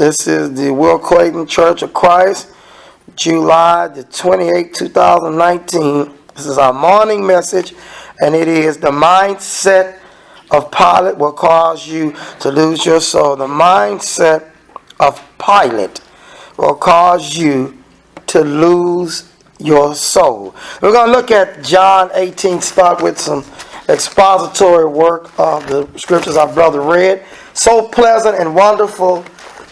This is the Will Clayton Church of Christ, July the 28th, 2019. This is our morning message, and it is the mindset of Pilate will cause you to lose your soul. The mindset of Pilate will cause you to lose your soul. We're going to look at John 18, start with some expository work of the scriptures our brother read. So pleasant and wonderful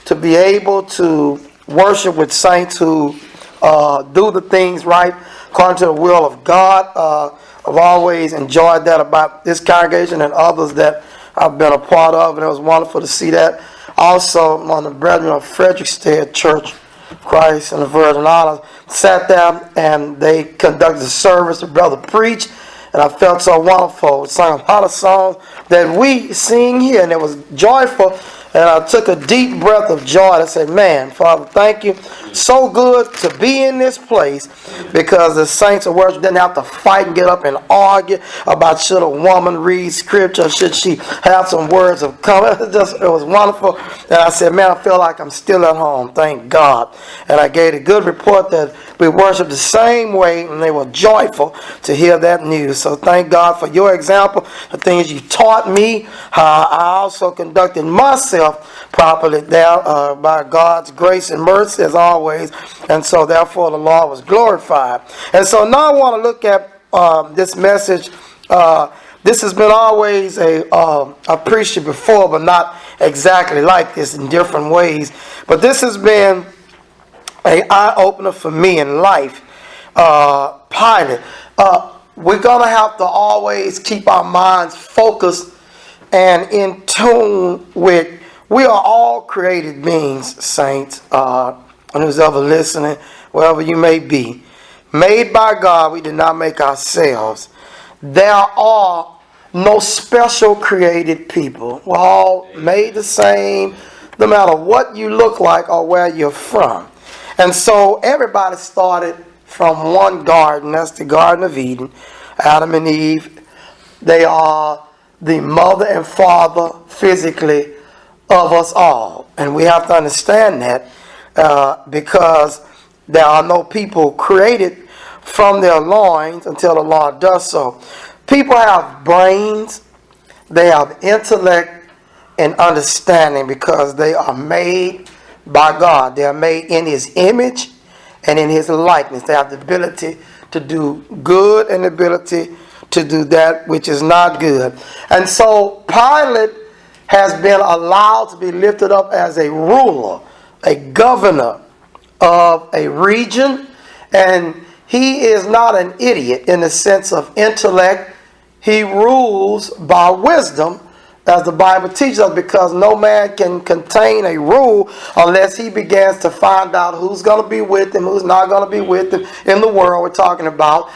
to be able to worship with saints who do the things right according to the will of God. I've always enjoyed that about this congregation and others that I've been a part of, and it was wonderful to see that. Also, one of the brethren of Frederickstead Church of Christ and the Virgin Islands sat there and they conducted the service. The brother preached, and I felt so wonderful. We sang a lot of songs that we sing here, and it was joyful. And I took a deep breath of joy. I said, man, Father, thank you. So good to be in this place, because the saints of worship didn't have to fight and get up and argue about should a woman read scripture, should she have some words of comment. It was wonderful. And I said, man, I feel like I'm still at home. Thank God. And I gave a good report that we worship the same way, and they were joyful to hear that news. So thank God for your example, the things you taught me, how I also conducted myself properly there by God's grace and mercy as always. And so therefore the Lord was glorified. And so now I want to look at this message. This has been always I preached it before, but not exactly like this, in different ways. But this has been an eye-opener for me in life. Pilate. We're going to have to always keep our minds focused and in tune with, we are all created beings, saints, and who's ever listening, wherever you may be. Made by God, we did not make ourselves. There are no special created people. We're all made the same, no matter what you look like or where you're from. And so everybody started from one garden. That's the Garden of Eden. Adam and Eve, they are the mother and father physically of us all. And we have to understand that because there are no people created from their loins until the Lord does so. People have brains, they have intellect and understanding because they are made by God. They are made in His image and in His likeness. They have the ability to do good and the ability to do that which is not good. And so Pilate has been allowed to be lifted up as a ruler, a governor of a region. And he is not an idiot in the sense of intellect. He rules by wisdom, as the Bible teaches us, because no man can contain a rule unless he begins to find out who's going to be with him, who's not going to be with him in the world. We're talking about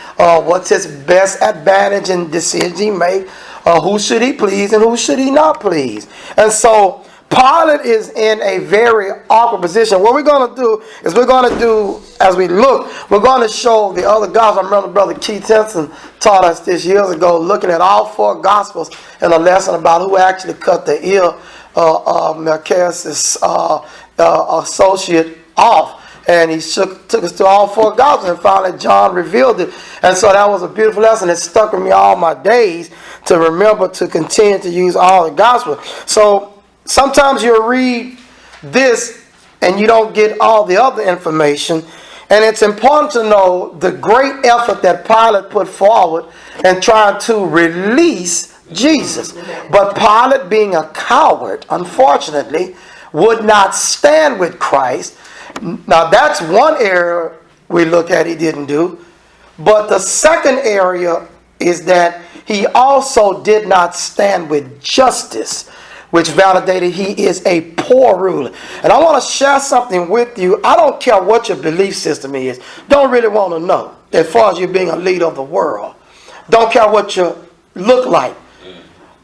what's his best advantage and decisions he makes, who should he please and who should he not please. And so Pilate is in a very awkward position. What we're going to do is as we look, we're going to show the other gospels. I remember Brother Keith Henson taught us this years ago, looking at all four gospels in a lesson about who actually cut the ear of Malchus' associate off. And he took us to all four gospels, and finally John revealed it. And so that was a beautiful lesson. It stuck with me all my days to remember to continue to use all the gospels. So sometimes you'll read this and you don't get all the other information. And it's important to know the great effort that Pilate put forward in trying to release Jesus. But Pilate, being a coward, unfortunately, would not stand with Christ. Now that's one area we look at he didn't do. But the second area is that he also did not stand with justice, which validated he is a poor ruler. And I want to share something with you. I don't care what your belief system is. Don't really want to know as far as you being a leader of the world. Don't care what you look like.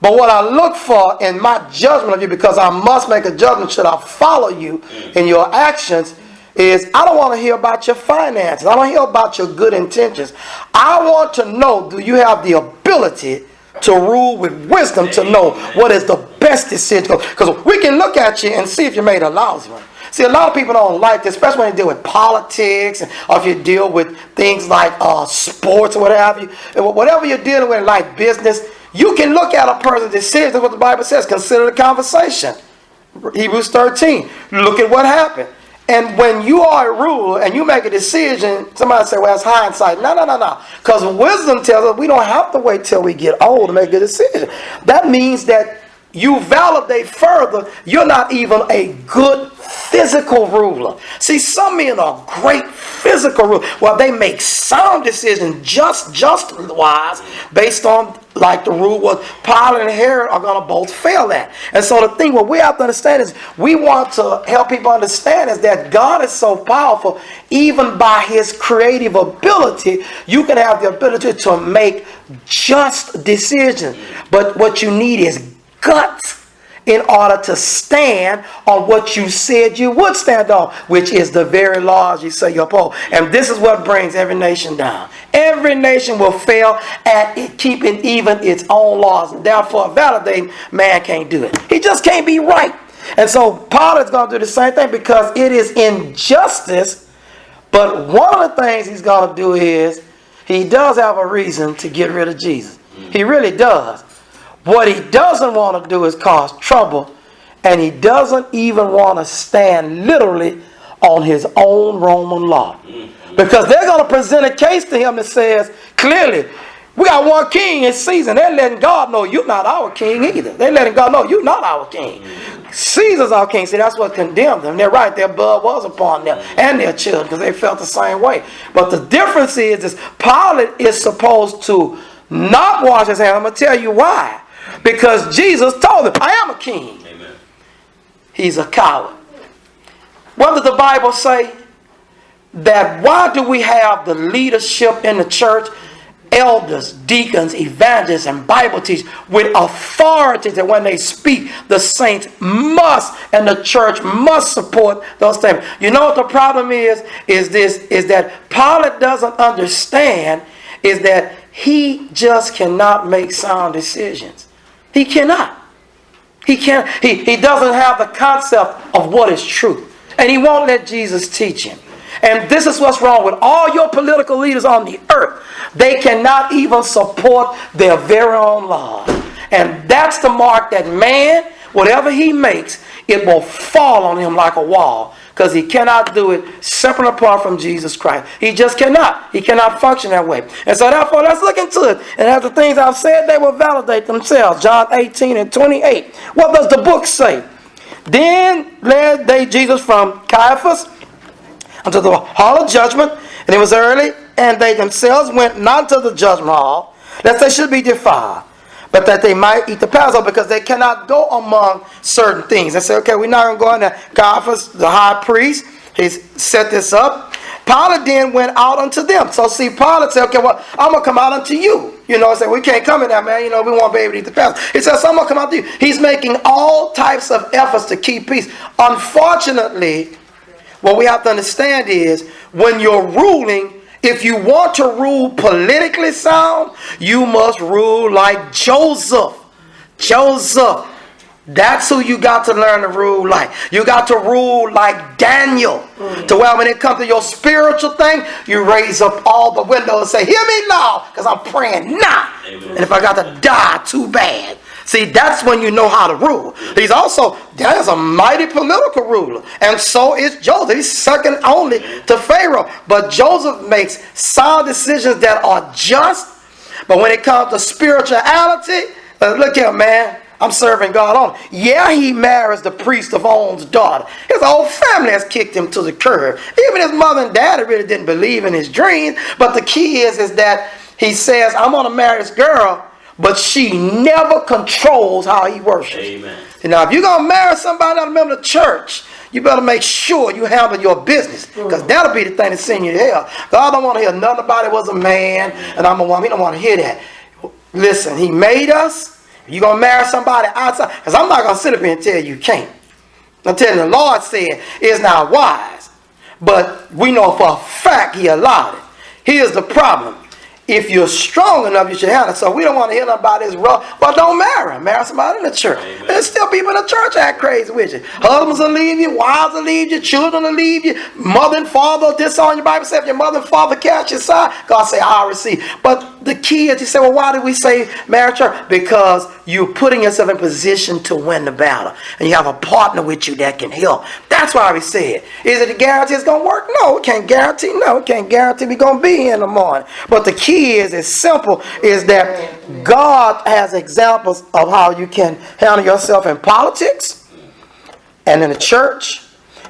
But what I look for in my judgment of you, because I must make a judgment should I follow you in your actions, is I don't want to hear about your finances. I don't hear about your good intentions. I want to know, do you have the ability to rule with wisdom to know what is the best decision. Because we can look at you and see if you made a lousy one. See, a lot of people don't like this, especially when you deal with politics, or if you deal with things like sports or whatever. Whatever you're dealing with, like business, you can look at a person's decision. That's what the Bible says. Consider the conversation. Hebrews 13. Look at what happened. And when you are a ruler and you make a decision, somebody say, well, it's hindsight. No. Because wisdom tells us we don't have to wait till we get old to make a decision. That means that you validate further, you're not even a good physical ruler. See, some men are great physical rulers. Well, they make sound decisions just-wise based on, like the rule was, Pilate and Herod are going to both fail at. And so the thing what we have to understand is, we want to help people understand is that God is so powerful, even by his creative ability, you can have the ability to make just decisions. But what you need is guts in order to stand on what you said you would stand on, which is the very laws you say you uphold. And this is what brings every nation down. Every nation will fail at it, keeping even its own laws. Therefore, validating, man can't do it. He just can't be right. And so Pilate's going to do the same thing because it is injustice. But one of the things he's going to do is he does have a reason to get rid of Jesus. He really does. What he doesn't want to do is cause trouble, and he doesn't even want to stand literally on his own Roman law. Because they're going to present a case to him that says, clearly, we got one king in Caesar. They're letting God know you're not our king either. They're letting God know you're not our king. Caesar's our king. See, that's what condemned them. They're right. Their blood was upon them and their children because they felt the same way. But the difference is Pilate is supposed to not wash his hands. I'm going to tell you why. Because Jesus told him, I am a king. Amen. He's a coward. What does the Bible say? That why do we have the leadership in the church? Elders, deacons, evangelists, and Bible teachers with authority that when they speak, the saints must and the church must support those things. You know what the problem is that Pilate doesn't understand is that he just cannot make sound decisions. He cannot. He doesn't have the concept of what is truth. And he won't let Jesus teach him. And this is what's wrong with all your political leaders on the earth. They cannot even support their very own laws. And that's the mark that man, whatever he makes, it will fall on him like a wall. Because he cannot do it separate apart from Jesus Christ. He just cannot. He cannot function that way. And so therefore, let's look into it. And as the things I've said, they will validate themselves. John 18:28. What does the book say? Then led they Jesus from Caiaphas unto the hall of judgment. And it was early. And they themselves went not to the judgment hall, lest they should be defiled, but that they might eat the Passover, because they cannot go among certain things. They say, okay, we're not going to go into Caiaphas, the high priest. He's set this up. Pilate then went out unto them. So see, Pilate said, okay, well, I'm going to come out unto you. You know, say, we can't come in there, man. You know, we won't be able to eat the Passover. He says, so I'm going to come out to you. He's making all types of efforts to keep peace. Unfortunately, what we have to understand is when you're ruling, if you want to rule politically sound, you must rule like Joseph. Joseph. That's who you got to learn to rule like. You got to rule like Daniel. To where when it comes to your spiritual thing, you raise up all the windows and say, hear me now, because I'm praying now. Amen. And if I got to die, too bad. See, that's when you know how to rule. He's also, there's a mighty political ruler. And so is Joseph. He's second only to Pharaoh. But Joseph makes sound decisions that are just. But when it comes to spirituality, look here, man. I'm serving God on. Yeah, he marries the priest of On's daughter. His whole family has kicked him to the curb. Even his mother and daddy really didn't believe in his dreams. But the key is that he says, I'm going to marry this girl, but she never controls how he worships. Amen. Now, if you're going to marry somebody not a member of the church, you better make sure you handle your business. Because that'll be the thing that send you to hell. God don't want to hear nothing about it was a man and I'm a woman. He don't want to hear that. Listen, he made us. You're going to marry somebody outside. Because I'm not going to sit up here and tell you can't. I'm telling you, the Lord said it's not wise. But we know for a fact he allowed it. Here's the problem. if you're strong enough, you should handle it. So we don't want to hear about this rough. Well, don't marry. Marry somebody in the church. Amen. There's still people in the church act crazy with you. Husbands will leave you. Wives will leave you. Children will leave you. Mother and father will disown your Bible says if your mother and father cast your side, God say, I'll receive. But the key is, you say, well, why do we say marry church? Because you're putting yourself in position to win the battle. And you have a partner with you that can help. That's why we say it. Is it a guarantee it's going to work? No, we can't guarantee. No, we can't guarantee we're going to be here in the morning. But the key is, it's simple, is that God has examples of how you can handle yourself in politics and in the church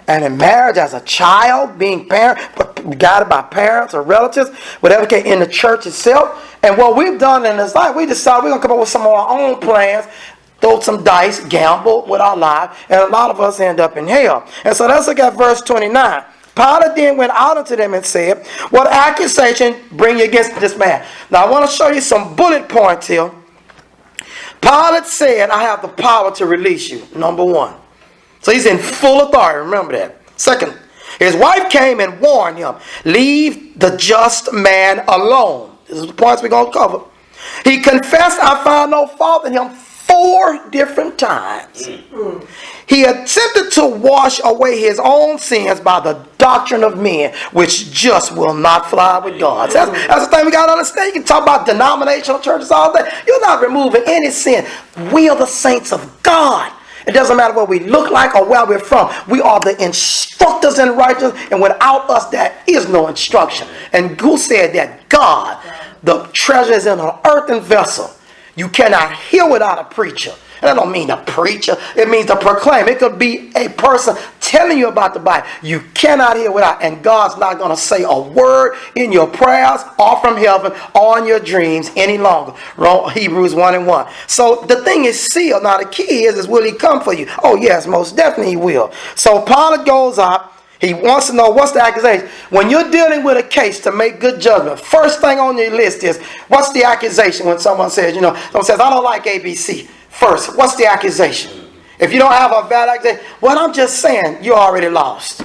and in marriage as a child, being guided by parents or relatives, whatever case, in the church itself. And what we've done in this life, we decided we're going to come up with some of our own plans, throw some dice, gamble with our life, and a lot of us end up in hell. And so let's look at verse 29. Pilate then went out unto them and said, what accusation bring you against this man? Now I want to show you some bullet points here. Pilate said, I have the power to release you, number one. So he's in full authority, remember that. Second, his wife came and warned him, leave the just man alone. This is the points we're going to cover. He confessed, I found no fault in him 4 different times. He attempted to wash away his own sins by the doctrine of men, which just will not fly with God. That's the thing we got to understand. You can talk about denominational churches all day. You're not removing any sin. We are the saints of God. It doesn't matter what we look like or where we're from. We are the instructors in righteousness, and without us there is no instruction. And GOOSE said that God, the treasure is in an earthen vessel. You cannot hear without a preacher. And that don't mean a preacher. It means to proclaim. It could be a person telling you about the Bible. You cannot hear without. And God's not going to say a word in your prayers or from heaven or in your dreams any longer. Hebrews 1:1. So the thing is sealed. Now the key is will he come for you? Oh yes, most definitely he will. So Pilate goes up. He wants to know what's the accusation. When you're dealing with a case to make good judgment, first thing on your list is what's the accusation when someone says, someone says, I don't like ABC. First, what's the accusation? If you don't have a valid accusation, well, I'm just saying, you're already lost.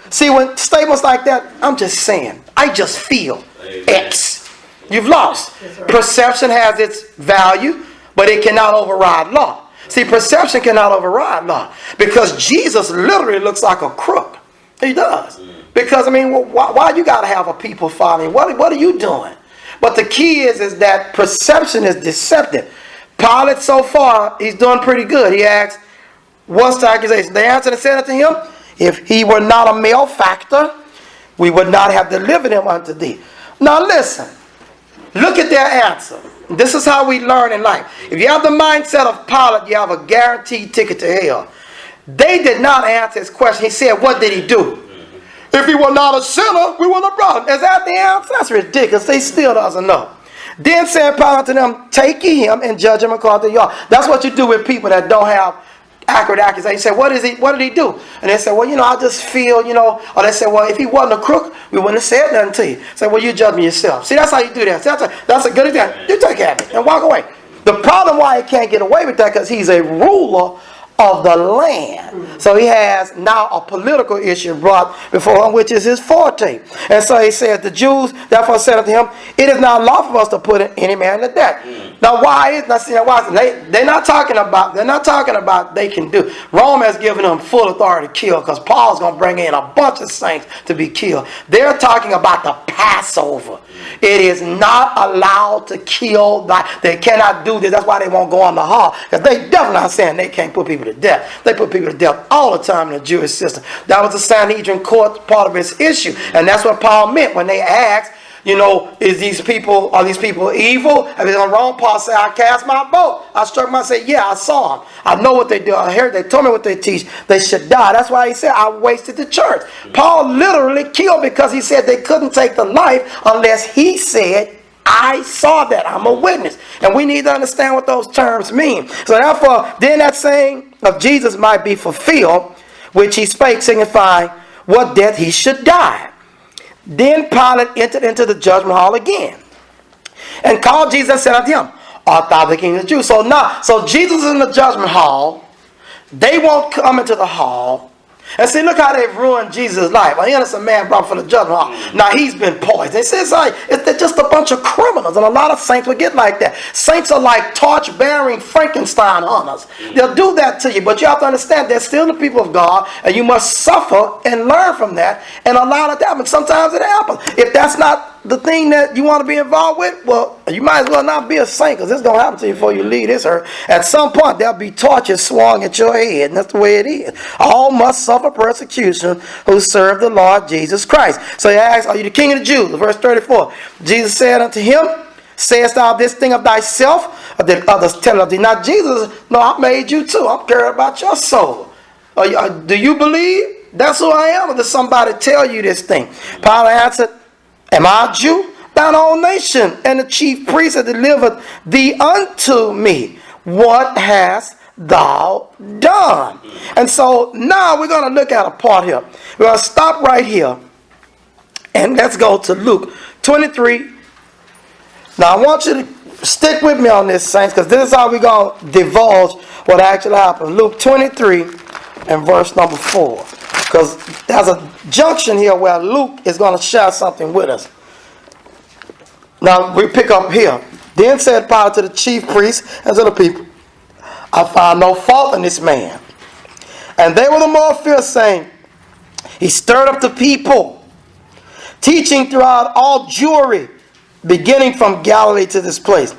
See, when statements like that, I'm just saying, I just feel X. You've lost. Perception has its value, but it cannot override law. See, perception cannot override law because Jesus literally looks like a crook. He does. Because, why you got to have a people following? What are you doing? But the key is that perception is deceptive. Pilate, so far, he's doing pretty good. He asks, what's the accusation? The answer said unto him, if he were not a malefactor, we would not have delivered him unto thee. Now listen, look at their answer. This is how we learn in life. If you have the mindset of Pilate, you have a guaranteed ticket to hell. They did not answer his question. He said, what did he do? If he were not a sinner, we would have brought him. Is that the answer? That's ridiculous. They still doesn't know. Then said Pilate to them, take ye him and judge him according to y'all. That's what you do with people that don't have accurate accusations. You say, what did he do? And they say, well, I just feel, or they say, well, if he wasn't a crook, we wouldn't have said nothing to you. Say, well, you judge me yourself. See, that's how you do that. That's a good example. You take care of it and walk away. The problem why he can't get away with that because he's a ruler of the land. So he has now a political issue brought before him, which is his forte. And so he says, the Jews therefore said unto him, it is not lawful for us to put any man to death. Now why they're not talking about they can do. Rome has given them full authority to kill because Paul's going to bring in a bunch of saints to be killed. They're talking about the Passover. It is not allowed to kill. They cannot do this. That's why they won't go on the hall. Because they definitely not saying they can't put people to death. They put people to death all the time in the Jewish system. That was the Sanhedrin court part of its issue. And that's what Paul meant when they asked, are these people evil? Have they done wrong? Paul said, I cast my vote. I struck him. I said, yeah, I saw them. I know what they do. I heard they told me what they teach. They should die. That's why he said, I wasted the church. Paul literally killed because he said they couldn't take the life unless he said, I saw that. I'm a witness. And we need to understand what those terms mean. So therefore, then that saying of Jesus might be fulfilled, which he spake, signifying what death he should die. Then Pilate entered into the judgment hall again, and called Jesus and said unto him, art thou the king of the Jews? So Jesus is in the judgment hall. They won't come into the hall. And see, look how they've ruined Jesus' life. An innocent man brought for the judgment hall. Now he's been poisoned. They say they're just a bunch of criminals. And a lot of saints will get like that. Saints are like torch-bearing Frankenstein hunters. They'll do that to you. But you have to understand, they're still the people of God. And you must suffer and learn from that and allow that to happen. Sometimes it happens. If that's not the thing that you want to be involved with, well, you might as well not be a saint, because it's going to happen to you before you leave this earth. At some point, there'll be torches swung at your head, and that's the way it is. All must suffer persecution who serve the Lord Jesus Christ. So he asks, are you the king of the Jews? Verse 34. Jesus said unto him, sayest thou this thing of thyself, or did others tell thee? Now Jesus, no, I made you too. I'm caring about your soul. Do you believe that's who I am, or does somebody tell you this thing? Pilate answered, am I a Jew? Thine own nation and the chief priest have delivered thee unto me. What hast thou done? And so now we're going to look at a part here. We're going to stop right here. And let's go to Luke 23. Now I want you to stick with me on this, saints, because this is how we're going to divulge what actually happened. Luke 23 and verse number 4. Because there's a junction here where Luke is going to share something with us. Now we pick up here. Then said Pilate to the chief priests and to the people, I find no fault in this man. And they were the more fierce, saying, he stirred up the people, teaching throughout all Jewry, beginning from Galilee to this place.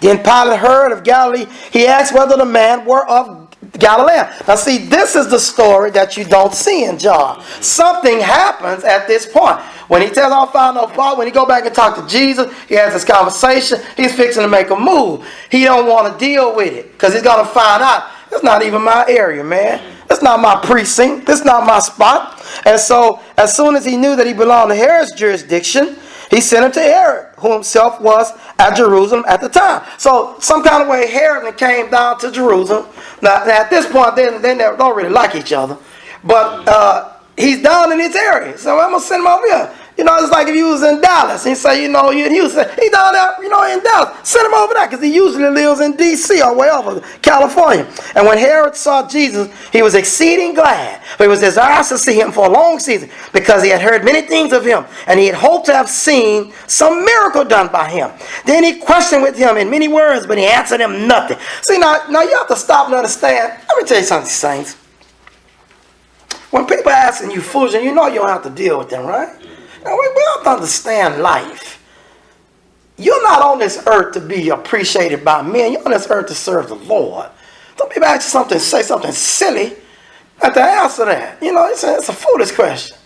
Then Pilate heard of Galilee. He asked whether the man were of Galilee. Now see, this is the story that you don't see in John. Something happens at this point. When he tells, I found no fault, when he go back and talk to Jesus, he has this conversation, he's fixing to make a move. He don't want to deal with it, because he's going to find out, it's not even my area, man. It's not my precinct. It's not my spot. And so, as soon as he knew that he belonged to Herod's jurisdiction, he sent him to Herod, who himself was at Jerusalem at the time. So, some kind of way, Herod came down to Jerusalem. Now at this point, they don't really like each other. But he's down in his area. So, I'm going to send him over here. You know, it's like if you was in Dallas and say, you know, he was he's down there, you know, in Dallas. Send him over there, because he usually lives in D.C. or way over California. And when Herod saw Jesus, he was exceeding glad. For he was desirous to see him for a long season, because he had heard many things of him, and he had hoped to have seen some miracle done by him. Then he questioned with him in many words, but he answered him nothing. See, now you have to stop and understand. Let me tell you something, saints. When people are asking you foolish, and you know you don't have to deal with them, right? Now, we have to understand life. You're not on this earth to be appreciated by men. You're on this earth to serve the Lord. Don't people ask you something, say something silly, you have to answer that. You know, it's a foolish question.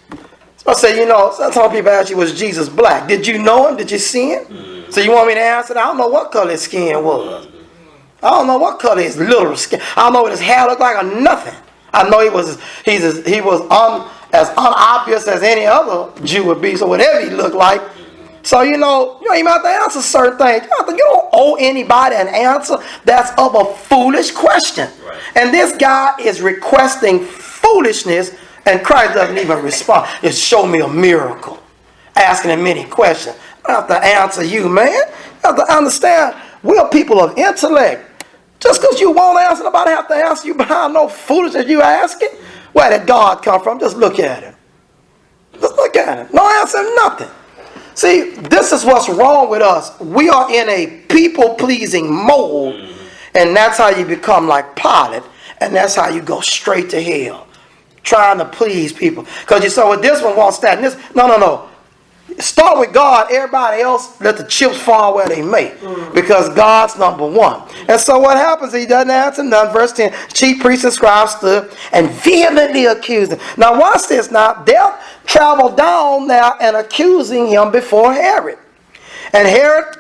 So I say, you know, sometimes people ask you, was Jesus black? Did you know him? Did you see him? So you want me to answer that? I don't know what color his skin was. I don't know what color his little skin. I don't know what his hair looked like or nothing. I know he was as unobvious as any other Jew would be. So whatever he looked like. So you know you have to answer certain things. You don't owe anybody an answer that's of a foolish question. Right. And this guy is requesting foolishness, and Christ doesn't even respond. Just show me a miracle. Asking him many questions. I don't have to answer you, man. You have to understand, we're people of intellect. Just because you won't answer, nobody have to answer you behind no foolishness you asking. Where did God come from? Just look at him. Just look at him. No answer, nothing. See, this is what's wrong with us. We are in a people-pleasing mode, and that's how you become like Pilate, and that's how you go straight to hell, trying to please people. Because you saw, well, this one won't stand. This, no. Start with God. Everybody else, let the chips fall where they may. Because God's number one. And so what happens? He doesn't answer none. Verse 10. Chief priests and scribes stood and vehemently accused him. Now watch this now. They'll travel down now and accusing him before Herod. And Herod,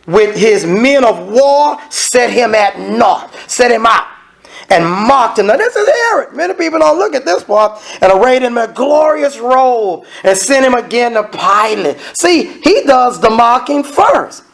with his men of war, set him at naught. Set him out. And mocked him. Now this is Herod. Many people don't look at this part. And arrayed him in a glorious robe. And sent him again to Pilate. See, he does the mocking first.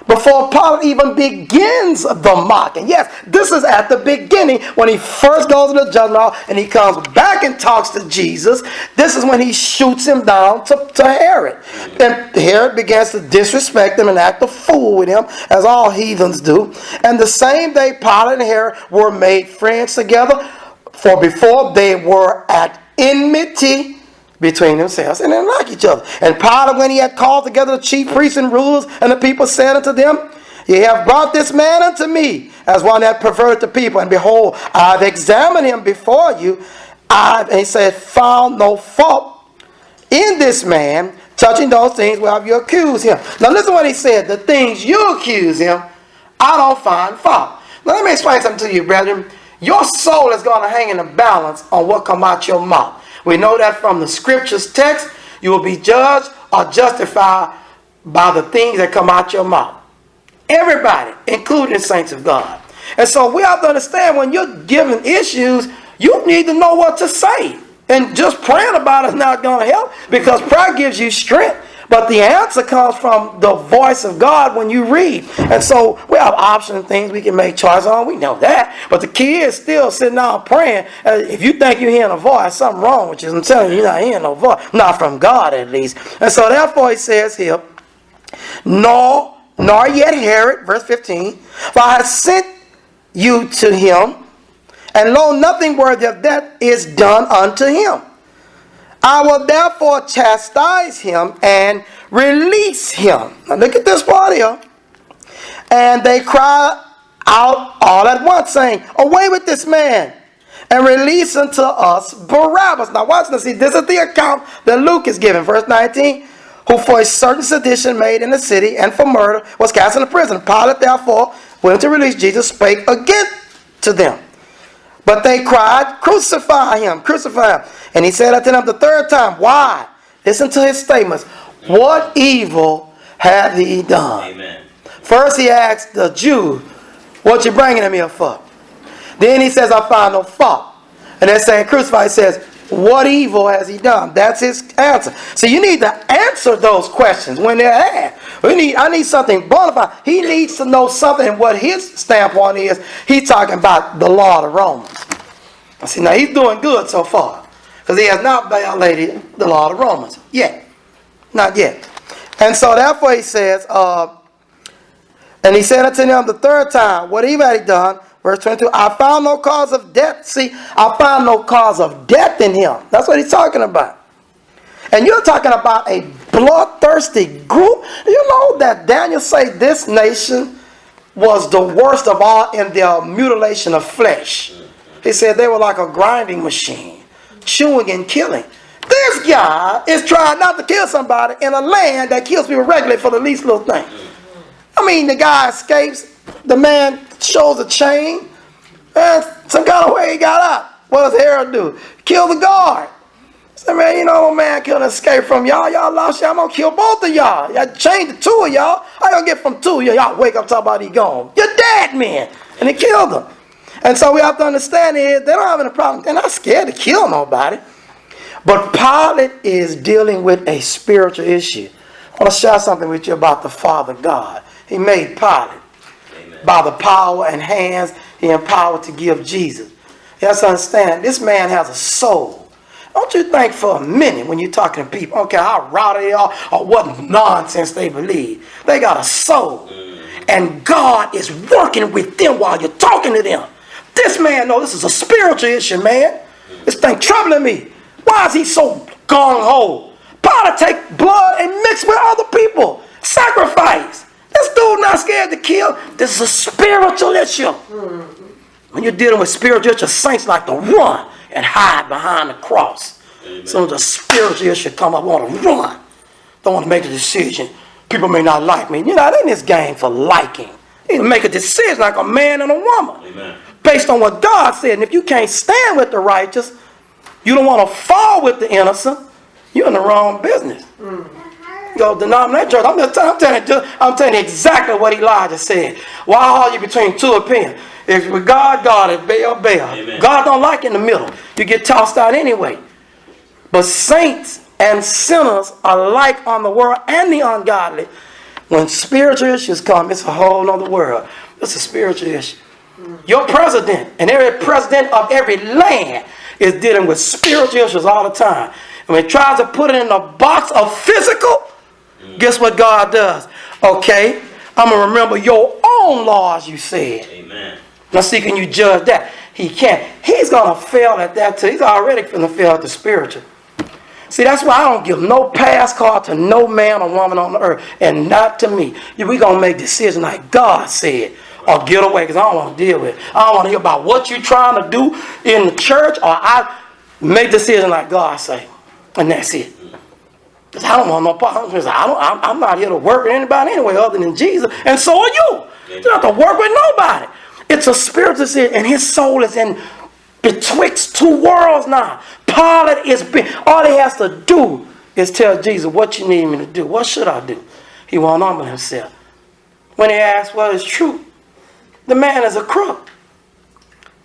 Before Pilate even begins the mocking. Yes, this is at the beginning. When he first goes to the judgment hall. And he comes back and talks to Jesus. This is when he shoots him down to Herod. And Herod begins to disrespect him and act a fool with him. As all heathens do. And the same day Pilate and Herod were made friends together. For before they were at enmity between themselves, and didn't like each other. And Pilate, when he had called together the chief priests and rulers, and the people, said unto them, Ye have brought this man unto me, as one that perverted the people. And behold, I have examined him before you. And he said, found no fault in this man, touching those things whereof you accuse him. Now listen what he said. The things you accuse him, I don't find fault. Now let me explain something to you, brethren. Your soul is going to hang in the balance on what come out your mouth. We know that from the scriptures text. You will be judged or justified by the things that come out your mouth. Everybody, including the saints of God. And so we have to understand, when you're given issues, you need to know what to say. And just praying about it is not going to help, because prayer gives you strength. But the answer comes from the voice of God when you read. And so we have options and things we can make choices on. We know that. But the key is still sitting down praying. If you think you're hearing a voice, something wrong with you. I'm telling you, you're not hearing no voice. Not from God, at least. And so therefore he says here, nor yet Herod, verse 15, for I have sent you to him, and lo, nothing worthy of death is done unto him. I will therefore chastise him and release him. Now look at this part here. And they cry out all at once, saying, Away with this man, and release unto us Barabbas. Now watch this. See, this is the account that Luke is giving. Verse 19. Who for a certain sedition made in the city and for murder was cast into prison. Pilate therefore, willing to release Jesus, spake again to them. But they cried, Crucify him, crucify him. And he said unto them the third time, Why? Listen to his statements. What evil hath he done? Amen. First he asked the Jew, What you bringing him here for? Then he says, I find no fault. And they're saying, Crucify. He says, What evil has he done? That's his answer. So you need to answer those questions when they're asked. I need something bona fide. He needs to know something. What his standpoint is, he's talking about the law of the Romans. See, now he's doing good so far, because he has not violated the law of the Romans yet. Not yet. And so therefore he says, and he said unto them the third time, What evil had he done? Verse 22, I found no cause of death. See, I found no cause of death in him. That's what he's talking about. And you're talking about a bloodthirsty group. You know that Daniel said this nation was the worst of all in their mutilation of flesh. He said they were like a grinding machine, chewing and killing. This guy is trying not to kill somebody in a land that kills people regularly for the least little thing. I mean, the guy escapes. The man shows a chain, and some kind of way he got out. What does Herod do? Kill the guard. Say, man, you know, man couldn't escape from y'all. Y'all lost y'all. I'm going to kill both of y'all. Y'all chained the two of y'all. How y'all get from two of y'all wake up talking about he gone? You're dead, man. And he killed them. And so we have to understand is they don't have any problem. They're not scared to kill nobody. But Pilate is dealing with a spiritual issue. I want to share something with you about the Father God. He made Pilate. By the power and hands he empowered to give Jesus. You have to understand, this man has a soul. Don't you think for a minute when you're talking to people, I don't care how rowdy they are or what nonsense they believe, they got a soul. And God is working with them while you're talking to them. This man knows this is a spiritual issue, man. This thing troubling me. Why is he so gung-ho? Pilate take blood and mix with other people. Sacrifice. This dude not scared to kill. This is a spiritual issue. When you're dealing with spiritual issues, saints like to run and hide behind the cross. Amen. So the spiritual issue come up, want to run. Don't want to make a decision. People may not like me. You're not in this game for liking. You need to make a decision like a man and a woman. Amen. Based on what God said. And if you can't stand with the righteous, you don't want to fall with the innocent, you're in the wrong business. Go denomination church. I'm telling you exactly what Elijah said. Why are you between two opinions? If with God, God is Baal, Baal. Amen. God don't like in the middle. You get tossed out anyway. But saints and sinners are alike on the world and the ungodly. When spiritual issues come, it's a whole other world. It's a spiritual issue. Your president and every president of every land is dealing with spiritual issues all the time. And when he tries to put it in a box of physical, guess what God does? Okay, I'm going to remember your own laws, you said. Amen. Now see, can you judge that? he can't. He's going to fail at that too. He's already going to fail at the spiritual. See, that's why I don't give no pass card to no man or woman on the earth, and not to me. We're going to make decisions like God said, or get away, because I don't want to deal with it. I don't want to hear about what you're trying to do in the church, or I make decisions like God say, and that's it. Because I don't want no problems. I'm not here to work with anybody anyway other than Jesus, and so are you. You don't have to work with nobody. It's a spiritual decision, and his soul is in betwixt two worlds now. Pilate is all he has to do is tell Jesus, what you need me to do? What should I do? He won't humble himself. When he asks what is true, the man is a crook.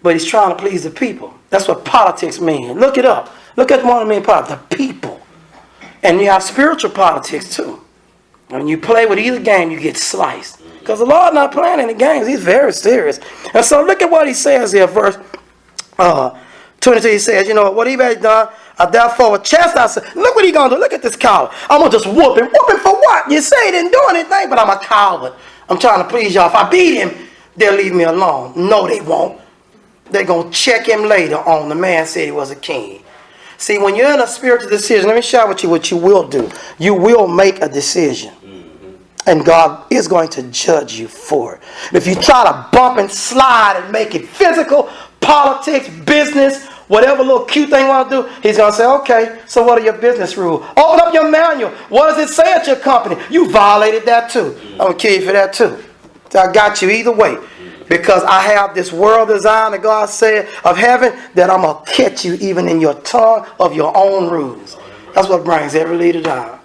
But he's trying to please the people. That's what politics means. Look it up. Look at one of the main politics, the people. And you have spiritual politics too. When you play with either game, you get sliced. Because the Lord not playing any games. He's very serious. And so look at what he says here, verse 22. He says, what he has done, I therefore will chastise. Look what he's going to do. Look at this coward. I'm going to just whoop him. Whoop him for what? You say he didn't do anything, but I'm a coward. I'm trying to please y'all. If I beat him, they'll leave me alone. No, they won't. They're going to check him later on. The man said he was a king. See, when you're in a spiritual decision, let me share with you what you will do. You will make a decision. And God is going to judge you for it. If you try to bump and slide and make it physical, politics, business, whatever little cute thing you want to do, he's going to say, okay, so what are your business rules? Open up your manual. What does it say at your company? You violated that too. I'm going to kill you for that too. So I got you either way. Because I have this world design that God said of heaven that I'm going to catch you even in your tongue of your own rules. That's what brings every leader down.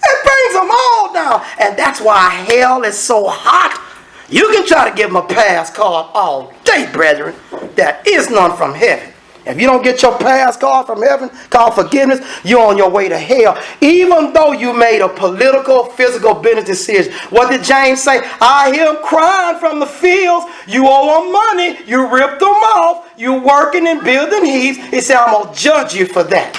It brings them all down. And that's why hell is so hot. You can try to give them a pass card all day, brethren. There is none from heaven. If you don't get your pass card from heaven, called forgiveness, you're on your way to hell. Even though you made a political, physical business decision. What did James say? I hear them crying from the fields. You owe them money. You ripped them off. You working and building heaps. He said, I'm going to judge you for that.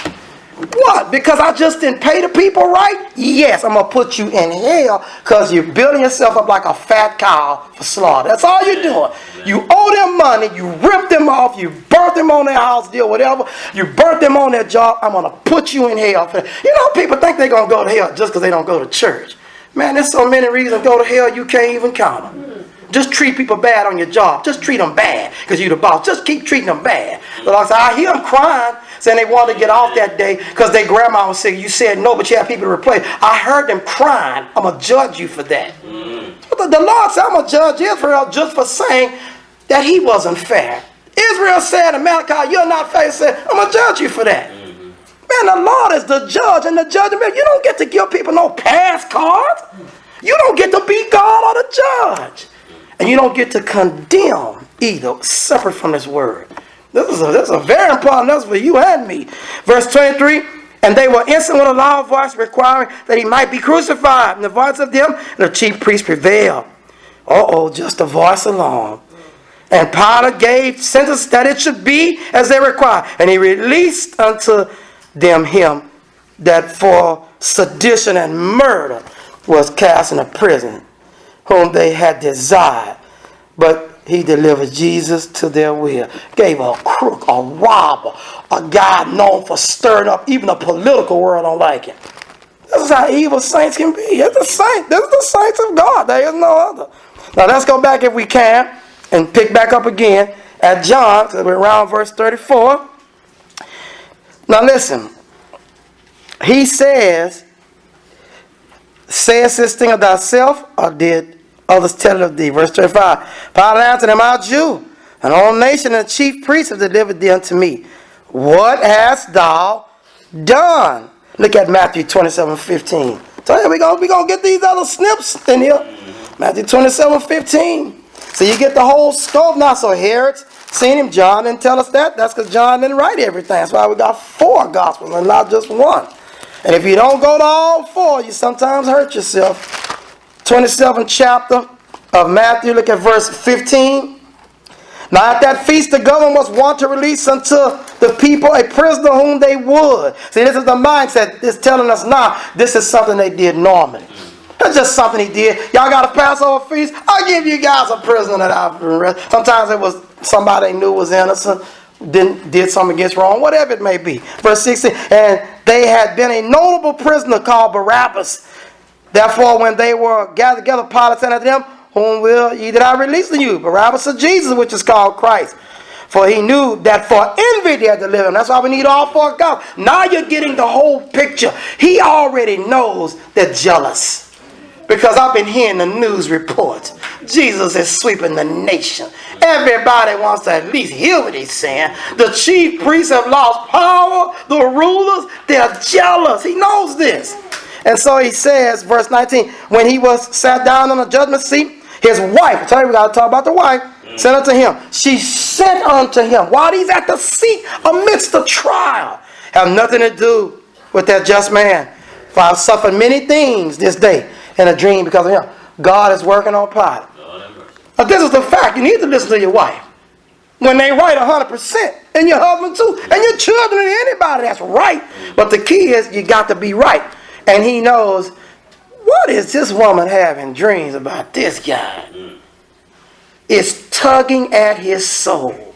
What? Because I just didn't pay the people right? Yes, I'm going to put you in hell because you're building yourself up like a fat cow for slaughter. That's all you're doing. You owe them money. You ripped them off. You burnt them on their house deal, whatever. You burnt them on their job. I'm going to put you in hell. People think they're going to go to hell just because they don't go to church. Man, there's so many reasons to go to hell you can't even count them. Just treat people bad on your job. Just treat them bad because you're the boss. Just keep treating them bad. But like I said, I hear them crying, saying they wanted to get off that day because their grandma was sick. You said no, but you have people to replace. I heard them crying. I'm going to judge you for that. But the Lord said, I'm going to judge Israel just for saying that he wasn't fair. Israel said, and Malachi, you're not fair. He said, I'm going to judge you for that. Man, the Lord is the judge and the judgment. You don't get to give people no pass cards. You don't get to be God or the judge. And you don't get to condemn either, separate from this word. This is a very important lesson for you and me. Verse 23, and they were instant with a loud voice requiring that he might be crucified. And the voice of them and the chief priest prevailed. Just the voice alone. And Pilate gave sentence that it should be as they required. And he released unto them him that for sedition and murder was cast into prison, whom they had desired, but he delivered Jesus to their will. Gave a crook, a robber, a guy known for stirring up even the political world don't like him. This is how evil saints can be. It's the saint. This is the saints of God. There is no other. Now let's go back if we can and pick back up again at John. So we're around verse 34. Now listen. He says, sayest this thing of thyself, or did others tell it of thee? Verse 35. Pilate answered him, I Jew, and all nation and chief priests have delivered thee unto me. What hast thou done? Look at Matthew 27:15. So here we're gonna get these other snips in here. Matthew 27:15. So you get the whole scope now. So Herod's seen him. John didn't tell us that. That's because John didn't write everything. That's why we got 4 gospels and not just one. And if you don't go to all 4, you sometimes hurt yourself. 27th chapter of Matthew, look at verse 15. Now at that feast the governor was wont to release unto the people a prisoner whom they would. See, this is the mindset. It's telling us now this is something they did normally. It's just something he did. Y'all got a Passover feast? I'll give you guys a prisoner that I've arrested. Sometimes it was somebody they knew was innocent, did something against wrong, whatever it may be. Verse 16, and they had been a notable prisoner called Barabbas. Therefore, when they were gathered together, Pilate said unto them, whom will ye that I release to you? Barabbas or Jesus, which is called Christ? For he knew that for envy they had delivered him. That's why we need all four gods. Now you're getting the whole picture. He already knows they're jealous. Because I've been hearing the news reports. Jesus is sweeping the nation. Everybody wants to at least hear what he's saying. The chief priests have lost power. The rulers, they're jealous. He knows this. And so he says, verse 19, when he was sat down on the judgment seat, his wife, I tell you we got to talk about the wife, sent unto him. She sent unto him while he's at the seat amidst the trial. Have nothing to do with that just man. For I've suffered many things this day in a dream because of him. God is working on Pilate. Now this is the fact. You need to listen to your wife. When they right 100%. And your husband too. And your children and anybody that's right. But the key is you got to be right. And he knows, what is this woman having dreams about this guy? It's tugging at his soul.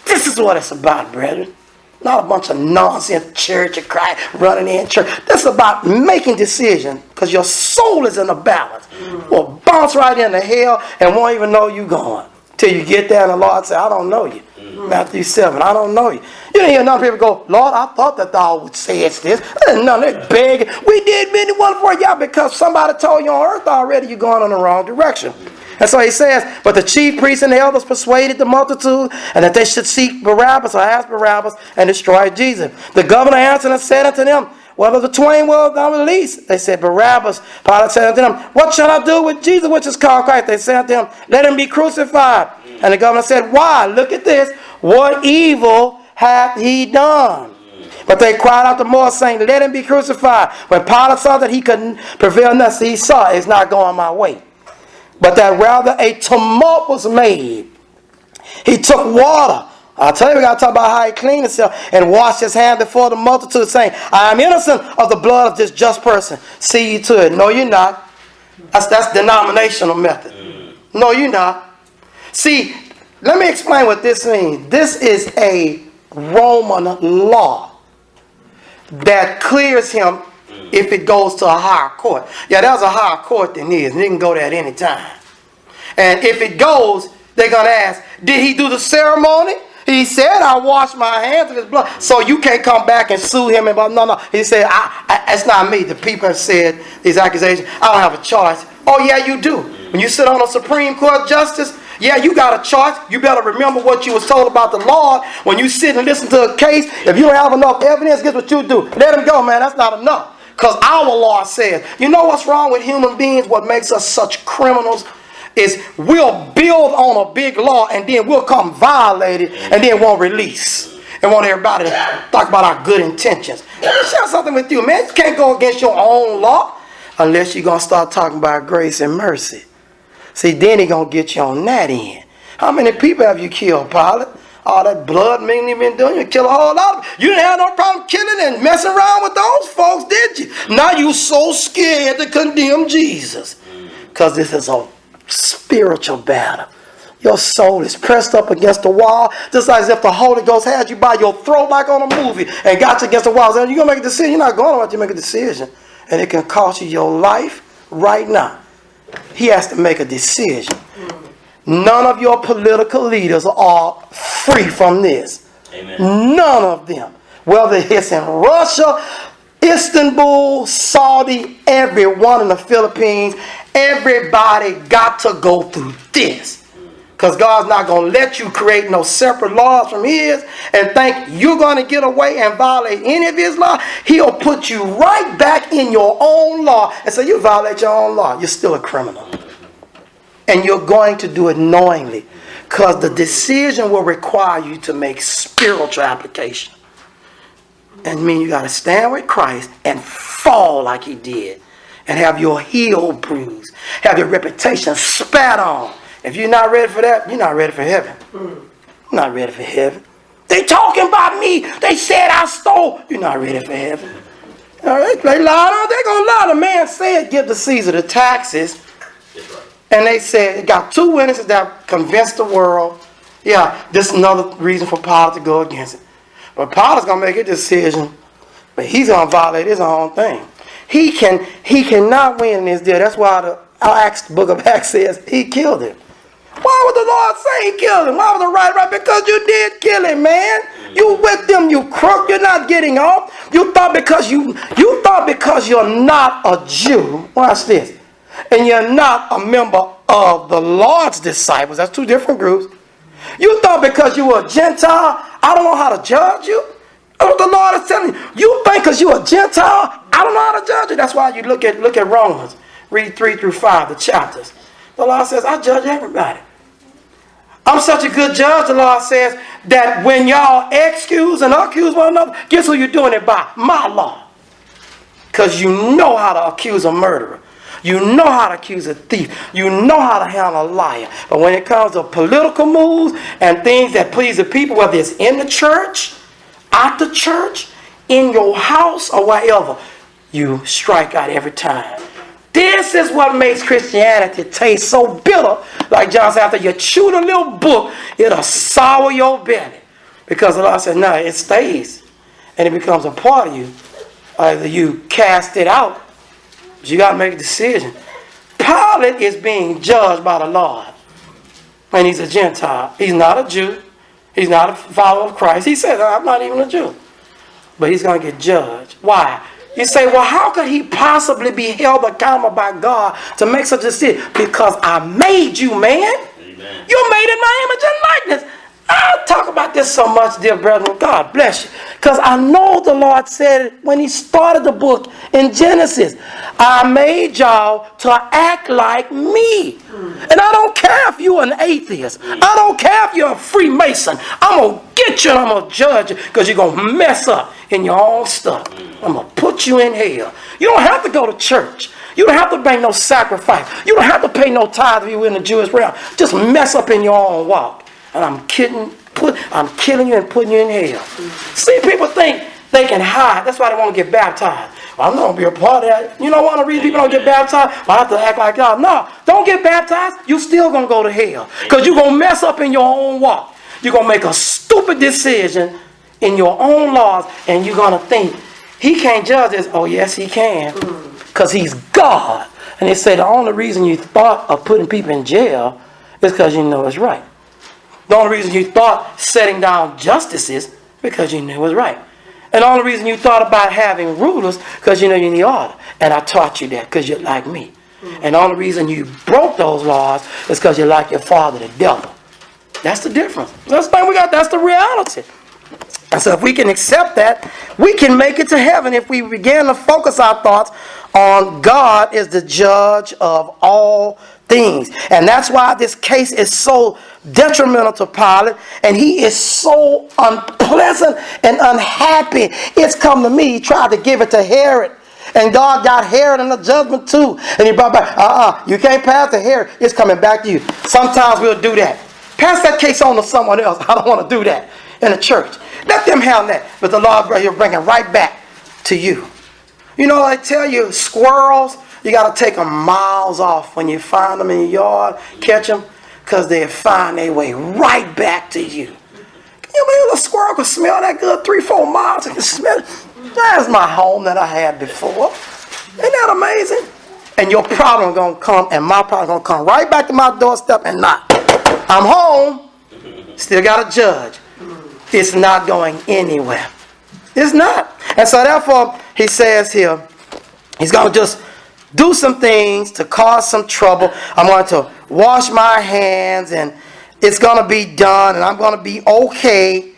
This is what it's about, brethren. Not a bunch of nonsense church and cry running in church. This is about making decisions because your soul is in a balance. Will bounce right into hell and won't even know you going. Till you get there and the Lord say, I don't know you. Matthew 7, I don't know you. You don't hear none of people go, Lord, I thought that thou would say it's this. None of it begging. We did many one for y'all because somebody told you on earth already you're going in the wrong direction. And so he says, but the chief priests and the elders persuaded the multitude and that they should seek Barabbas or ask Barabbas and destroy Jesus. The governor answered and said unto them, whether the twain will thou release? They said, Barabbas. Pilate said unto them, what shall I do with Jesus, which is called Christ? They said unto him, let him be crucified. And the governor said, why? Look at this. What evil hath he done? But they cried out the more, saying, let him be crucified. When Pilate saw that he couldn't prevail nothing, he saw it's not going my way. But that rather a tumult was made. He took water. I'll tell you, we got to talk about how he cleaned himself and washed his hand before the multitude, saying, I am innocent of the blood of this just person. See ye to it. No, you're not. That's denominational method. No, you're not. See, let me explain what this means. This is a Roman law that clears him if it goes to a higher court. Yeah, there's a higher court than his, and he can go there at any time. And if it goes, they're going to ask, did he do the ceremony? He said, I washed my hands with his blood. So you can't come back and sue him. And no. He said, it's not me. The people have said these accusations. I don't have a choice. Oh, yeah, you do. When you sit on a Supreme Court justice, yeah, you got a choice. You better remember what you was told about the Lord. When you sit and listen to a case, if you don't have enough evidence, guess what you do? Let him go, man. That's not enough. Because our law says, you know what's wrong with human beings? What makes us such criminals is we'll build on a big law and then we'll come violate it and then won't release. And want everybody to talk about our good intentions. Let me share something with you, man. You can't go against your own law unless you're going to start talking about grace and mercy. See, then he's going to get you on that end. How many people have you killed, Pilate? All that blood meaning you've been doing, you kill a whole lot of them. You didn't have no problem killing and messing around with those folks, did you? Now you so scared to condemn Jesus. Because this is a spiritual battle. Your soul is pressed up against the wall, just as if the Holy Ghost had you by your throat like on a movie and got you against the wall. And you're going to make a decision. You're not going to let you make a decision. And it can cost you your life right now. He has to make a decision. None of your political leaders are free from this. Amen. None of them. Whether it's in Russia, Istanbul, Saudi, everyone in the Philippines, everybody got to go through this. Because God's not going to let you create no separate laws from his and think you're going to get away and violate any of his law. He'll put you right back in your own law and say, you violate your own law. You're still a criminal. And you're going to do it knowingly. Because the decision will require you to make spiritual application. And mean you got to stand with Christ and fall like he did. And have your heel bruised. Have your reputation spat on. If you're not ready for that, you're not ready for heaven. You're not ready for heaven. They talking about me. They said I stole. You're not ready for heaven. All right, they lied on. They're going to lie. The man said give to Caesar the taxes And they said, it got two witnesses that convinced the world. Yeah, this is another reason for Pilate to go against it. But Pilate's going to make a decision, but he's going to violate his own thing. He cannot win in this deal. That's why the book of Acts says he killed him. Why would the Lord say he killed him? Why would the right? Because you did kill him, man. You with them, you crook. You're not getting off. You thought because you're not a Jew. Watch this. And you're not a member of the Lord's disciples. That's two different groups. You thought because you were a Gentile, I don't know how to judge you. That's what the Lord is telling you. You think because you're a Gentile, I don't know how to judge you. That's why you look at Romans. Read 3 through 5, the chapters. The Lord says, I judge everybody. I'm such a good judge, the Lord says, that when y'all excuse and accuse one another, guess who you're doing it by? My law. Because you know how to accuse a murderer. You know how to accuse a thief. You know how to handle a liar. But when it comes to political moves and things that please the people, whether it's in the church, out the church, in your house, or wherever, you strike out every time. This is what makes Christianity taste so bitter. Like John said, after you chew the little book, it'll sour your belly. Because the Lord said, no, it stays. And it becomes a part of you. Either you cast it out, but you got to make a decision. Pilate is being judged by the Lord. And he's a Gentile. He's not a Jew. He's not a follower of Christ. He said, I'm not even a Jew. But he's going to get judged. Why? You say, well, how could he possibly be held accountable by God to make such a decision? Because I made you, man. Amen. You're made in my image and likeness. I talk about this so much, dear brethren. God bless you. Because I know the Lord said it when he started the book in Genesis. I made y'all to act like me. And I don't care if you're an atheist. I don't care if you're a Freemason. I'm going to get you and I'm going to judge you because you're going to mess up in your own stuff. I'm going to put you in hell. You don't have to go to church. You don't have to bring no sacrifice. You don't have to pay no tithe if you're in the Jewish realm. Just mess up in your own walk. And I'm killing you and putting you in hell. See, people think they can hide. That's why they want to get baptized. Well, I'm not going to be a part of that. You know one of the reasons people don't get baptized? Well, I have to act like God. No, don't get baptized. You still going to go to hell. Because you're going to mess up in your own walk. You're going to make a stupid decision in your own laws. And you're going to think, he can't judge this. Oh, yes, he can. Because he's God. And they say the only reason you thought of putting people in jail is because you know it's right. The only reason you thought setting down justices because you knew it was right. And the only reason you thought about having rulers because you know you need order. And I taught you that because you're like me. And the only reason you broke those laws is because you're like your father, the devil. That's the difference. That's the thing we got. That's the reality. And so if we can accept that, we can make it to heaven if we begin to focus our thoughts on God as the judge of all things. And that's why this case is so detrimental to Pilate, and he is so unpleasant and unhappy. It's come to me. He tried to give it to Herod, and God got Herod in the judgment too. And he brought back, you can't pass to Herod. It's coming back to you. Sometimes we'll do that. Pass that case on to someone else. I don't want to do that in the church. Let them handle that. But the Lord, he'll bring it right back to you. You know, I tell you, squirrels, you got to take them miles off when you find them in your yard, catch them, because they'll find their way right back to you. Can you believe a squirrel can smell that good 3-4 miles? It can smell it. That's my home that I had before. Isn't that amazing? And your problem is going to come, and my problem is going to come right back to my doorstep and knock. I'm home. Still got to judge. It's not going anywhere. It's not. And so therefore, he says here, he's going to just do some things to cause some trouble. I'm going to wash my hands and it's going to be done and I'm going to be okay.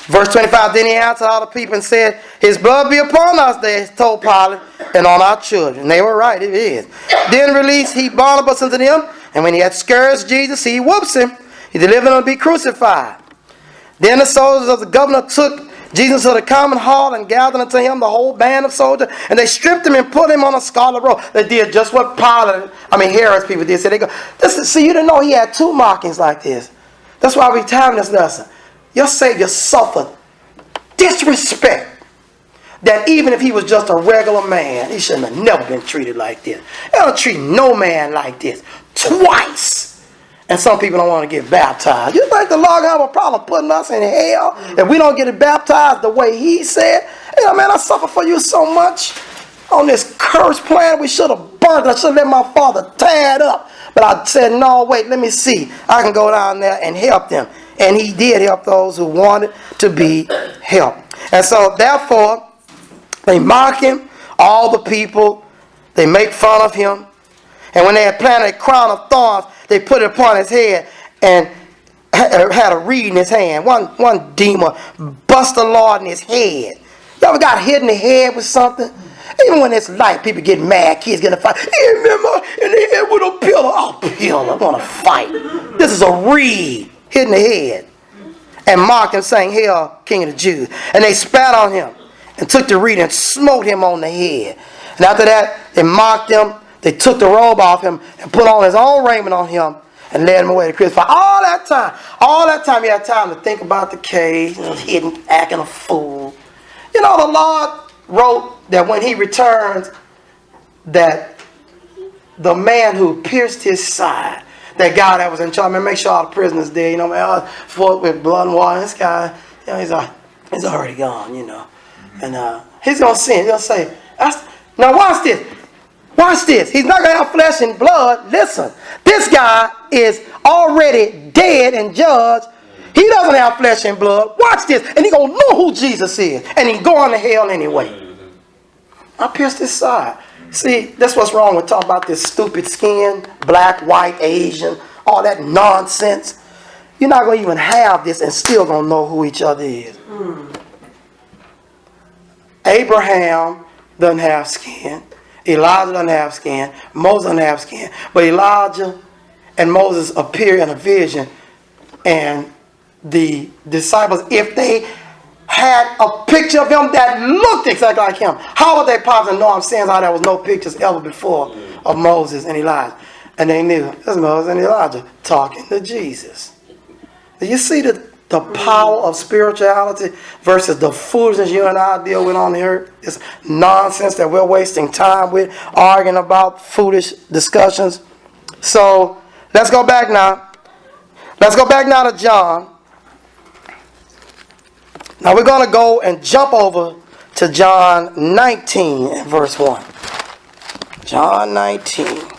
Verse 25, then he answered all the people and said, his blood be upon us, they told Pilate, and on our children. And they were right, it is. Then released he Barnabas unto them, and when he had scourged Jesus, he whoops him. He delivered him to be crucified. Then the soldiers of the governor took Jesus to the common hall and gathered unto him the whole band of soldiers, and they stripped him and put him on a scarlet robe. They did just what Herod's people did. So they go, see, you didn't know he had 2 markings like this. That's why we're telling this lesson. Your Savior suffered disrespect that even if he was just a regular man, he shouldn't have never been treated like this. They don't treat no man like this. twice. And some people don't want to get baptized. You think the Lord have a problem putting us in hell if we don't get it baptized the way he said? You know, man, I suffer for you so much on this cursed planet. We should have burnt it. I should have let my father tear it up. But I said, no, wait, let me see. I can go down there and help them. And he did help those who wanted to be helped. And so, therefore, they mock him, all the people. They make fun of him. And when they had planted a crown of thorns, they put it upon his head and had a reed in his hand. One demon bust the Lord in his head. You ever got hit in the head with something? Even when it's light, people get mad, kids get in a fight. Hey, remember, in the head with a pillar. Oh, pillar, I want to fight. This is a reed hit in the head. And mocked him, saying, Hail, King of the Jews. And they spat on him and took the reed and smote him on the head. And after that, they mocked him. They took the robe off him and put on his own raiment on him and led him away to crucify. All that time he had time to think about the cage, hidden, acting a fool. You know, the Lord wrote that when he returns, that the man who pierced his side, that guy that was in charge, man, make sure all the prisoners there, you know, man, I fought with blood and water. This guy, you know, he's already gone, you know. And he's going to sin. He's going to say, now watch this. Watch this. He's not going to have flesh and blood. Listen, this guy is already dead and judged. He doesn't have flesh and blood. Watch this. And he's going to know who Jesus is. And he's going to hell anyway. I pierced his side. See, that's what's wrong with talking about this stupid skin, black, white, Asian, all that nonsense. You're not going to even have this and still going to know who each other is. Abraham doesn't have skin. Elijah doesn't have skin. Moses doesn't have skin. But Elijah and Moses appear in a vision. And the disciples, if they had a picture of him that looked exactly like him, how would they possibly know? I'm saying how there was no pictures ever before of Moses and Elijah. And they knew it was Moses and Elijah talking to Jesus. Do you see the power of spirituality versus the foolishness you and I deal with on the earth? It's nonsense that we're wasting time with, arguing about foolish discussions. So let's go back now. Let's go back now to John. Now we're going to go and jump over to John 19 and verse 1. John 19.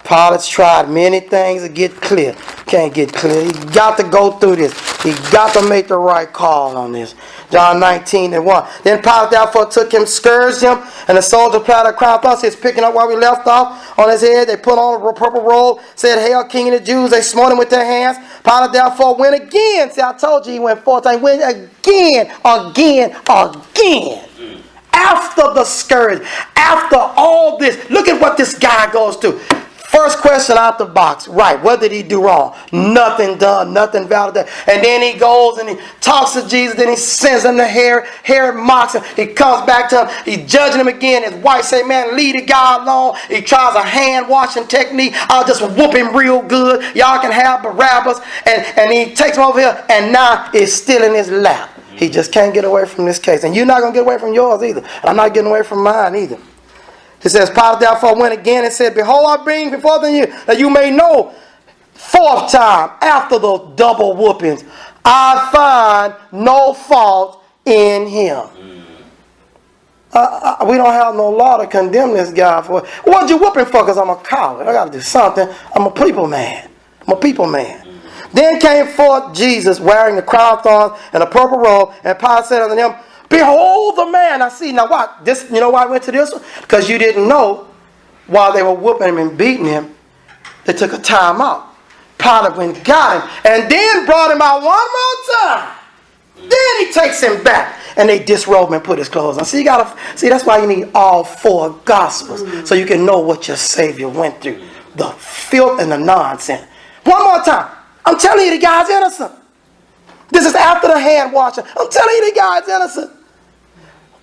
Pilate's tried many things to get clear. Can't get clear. He got to go through this. He got to make the right call on this. John 19 and 1. Then Pilate therefore took him, scourged him, and the soldiers planted a crown of thorns. He's picking up where we left off on his head. They put on a purple robe, said, Hail, King of the Jews. They smote him with their hands. Pilate therefore went again. See, I told you he went 4 times. He went again. After the scourge, after all this, look at what this guy goes through. First question out the box, right? What did he do wrong? Nothing done, nothing validated. And then he goes and he talks to Jesus. Then he sends him to Herod. Herod mocks him. He comes back to him. He's judging him again. His wife say, man, leave the guy alone. He tries a hand washing technique. I'll just whoop him real good. Y'all can have Barabbas. And he takes him over here. And now it's still in his lap. He just can't get away from this case. And you're not going to get away from yours either. I'm not getting away from mine either. He says, Pilate therefore went again and said, Behold, I bring before you that you may know, 4th time after those double whoopings, I find no fault in him. We don't have no law to condemn this guy for. What you whooping for? Because I'm a coward. I got to do something. I'm a people man. Then came forth Jesus wearing the crown of thorns and a purple robe, and Pilate said unto him, Behold the man. I see. Now what? This, you know why I went to this one? Because you didn't know while they were whooping him and beating him, they took a time out. Pilate went and got him and then brought him out one more time. Then he takes him back and they disrobe him and put his clothes on. See, that's why you need all 4 gospels so you can know what your Savior went through. The filth and the nonsense. One more time. I'm telling you, the guy's innocent. This is after the hand washing. I'm telling you, the guy's innocent.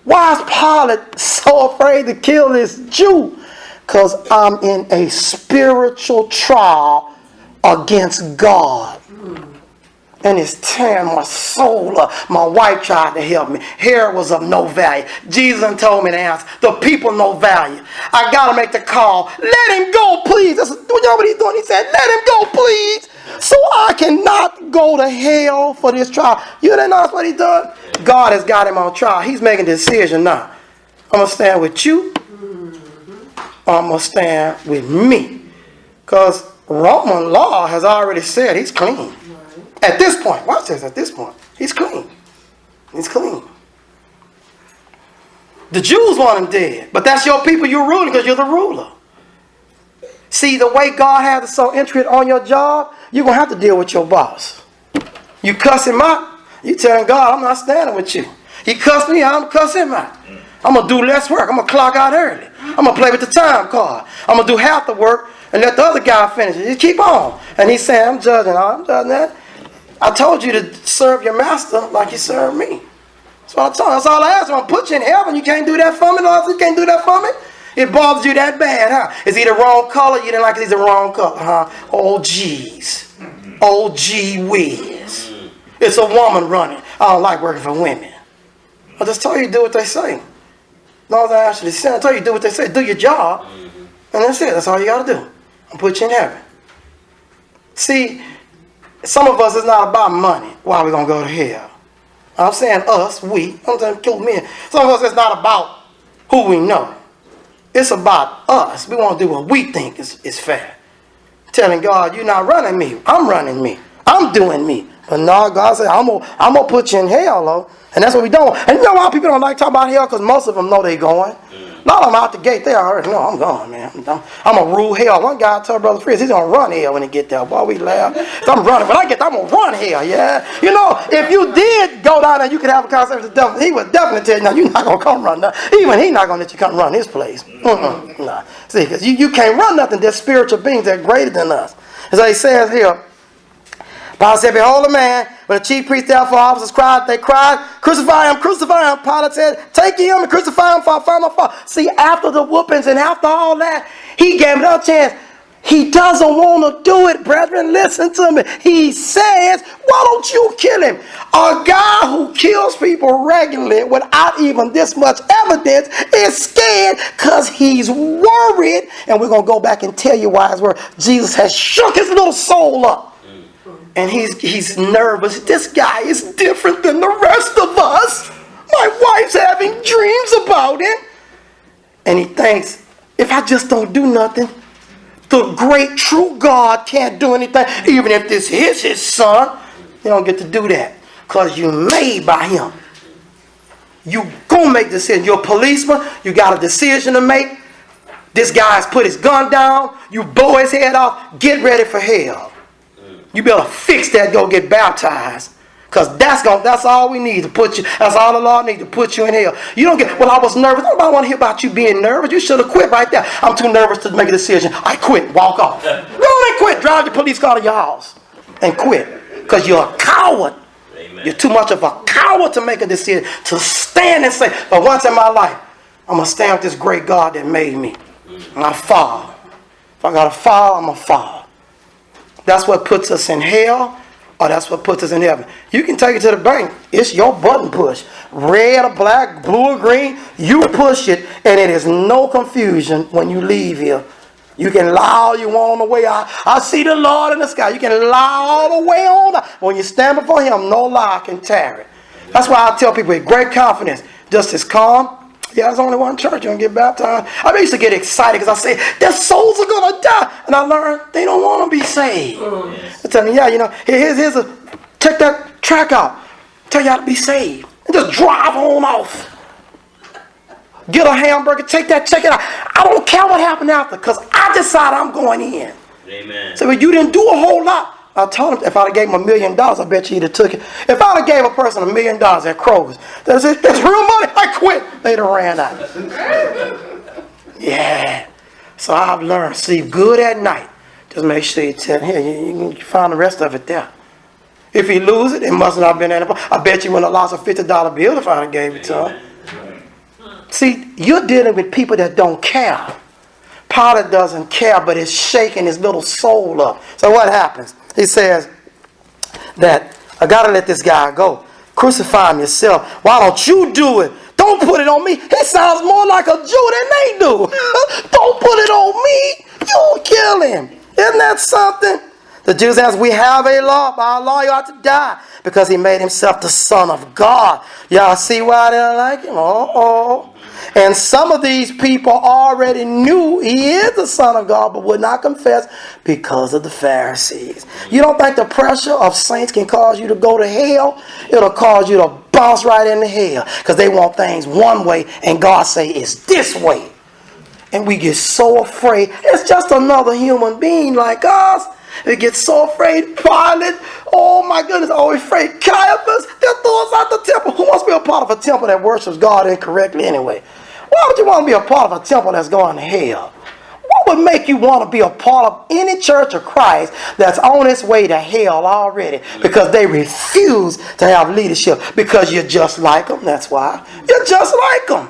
Why is Pilate so afraid to kill this Jew? Because I'm in a spiritual trial against God. and it's tearing my soul up. My wife tried to help me. Hair was of no value. Jesus told me the answer. The people no value. I got to make the call. Let him go, please. You know what he's doing? He said, let him go, please. So I cannot go to hell for this trial. You didn't know what he's done? God has got him on trial. He's making a decision now. I'm going to stand with you. I'm going to stand with me. Because Roman law has already said he's clean. At this point, watch this, at this point, he's clean. He's clean. The Jews want him dead, but that's your people you're ruling because you're the ruler. See, the way God has it so intricate on your job, you're going to have to deal with your boss. You cuss him out, you telling God, I'm not standing with you. He cussed me, I'm cussing him out. I'm going to do less work. I'm going to clock out early. I'm going to play with the time card. I'm going to do half the work and let the other guy finish it. You keep on. And he's saying, I'm judging that. I told you to serve your master like you serve me. That's what I told you. That's all I asked. I'm going to put you in heaven. You can't do that for me. Lord, you can't do that for me. It bothers you that bad, huh? Is he the wrong color? You didn't like it. He's the wrong color, huh? Oh, geez. Oh, gee whiz. It's a woman running. I don't like working for women. I just told you to do what they say. No, I actually said, I told you to do what they say. Do your job. And that's it. That's all you got to do. I'll put you in heaven. See, some of us, it's not about money. Why are we going to go to hell? I'm saying us, we. I'm saying kill men. Some of us, it's not about who we know. It's about us. We want to do what we think is fair. Telling God, you're not running me. I'm running me. I'm doing me. But no, God said, I'm gonna put you in hell, though. And that's what we don't. And you know why people don't like talking about hell? Because most of them know they're going. A lot of them out the gate, they already know I'm going, man. I'm going to rule hell. One guy told Brother Frias, he's going to run hell when he get there. Boy, we laugh. So I'm running. When I get there, I'm going to run hell, yeah? You know, if you did go down there, you could have a conversation with the devil. He would definitely tell you, no, you're not going to come run there. Even he's not going to let you come run his place. Nah. See, because you can't run nothing. There's spiritual beings that are greater than us. As he says here, Pilate said, behold a man. When the chief priests therefore officers they cried, crucify him, crucify him. Pilate said, take him and crucify him for I found no fault. See, after the whoopings and after all that, he gave another chance. He doesn't want to do it, brethren. Listen to me. He says, why don't you kill him? A guy who kills people regularly without even this much evidence is scared because he's worried. And we're going to go back and tell you why it's worried. Jesus has shook his little soul up. And he's nervous. This guy is different than the rest of us. My wife's having dreams about him. And he thinks, if I just don't do nothing, the great true God can't do anything. Even if this is his son, you don't get to do that. Because you're made by him. You gonna make decisions. You're a policeman. You got a decision to make. This guy's put his gun down. You blow his head off. Get ready for hell. You better fix that, go get baptized. Because that's all we need to put you, that's all the Lord needs to put you in hell. You don't get, well, I was nervous. Nobody want to hear about you being nervous. You should have quit right there. I'm too nervous to make a decision. I quit, walk off. Go on and quit. Drive your police car to your house and quit. Because you're a coward. Amen. You're too much of a coward to make a decision, to stand and say, but once in my life, I'm going to stand with this great God that made me. And I fall. If I got to fall, I'm going to fall. That's what puts us in hell, or that's what puts us in heaven. You can take it to the bank. It's your button push. Red or black, blue or green, you push it, and it is no confusion when you leave here. You can lie all you want on the way out. I see the Lord in the sky. You can lie all the way on. When you stand before him, no lie can tarry. That's why I tell people with great confidence, just as calm. Yeah, there's only one church. You're going to get baptized. I used to get excited because I say, their souls are going to die. And I learned they don't want to be saved. I tell me, yeah, you know, check that track out. Tell you how to be saved. And just drive on off. Get a hamburger, check it out. I don't care what happened after because I decided I'm going in. Amen. So you didn't do a whole lot. I told him if I'd have gave him $1 million, I bet you he'd have took it. If I'd have gave a person $1 million at Kroger's, that's real money. I quit. They'd have ran out. Yeah. So I've learned, sleep good at night. Just make sure you tell him, here, you can find the rest of it there. If he lose it, it must not have been any. I bet you wouldn't have lost a $50 bill if I'd have gave it to him. See, you're dealing with people that don't care. Pilate doesn't care, but it's shaking his little soul up. So what happens? He says that I got to let this guy go. Crucify him yourself. Why don't you do it? Don't put it on me. He sounds more like a Jew than they do. Don't put it on me. You kill him. Isn't that something? The Jews answered, we have a law. By our law, you ought to die. Because he made himself the Son of God. Y'all see why they don't like him? Uh-oh. And some of these people already knew he is the Son of God, but would not confess because of the Pharisees. You don't think the pressure of saints can cause you to go to hell? It'll cause you to bounce right into hell. Because they want things one way, and God say it's this way. And we get so afraid. It's just another human being like us. We get so afraid. Pilate, oh my goodness, always afraid. Caiaphas, they'll throw us out the temple. Who wants to be a part of a temple that worships God incorrectly anyway? Why would you want to be a part of a temple that's going to hell? What would make you want to be a part of any church of Christ that's on its way to hell already? Because they refuse to have leadership. Because you're just like them. That's why. You're just like them.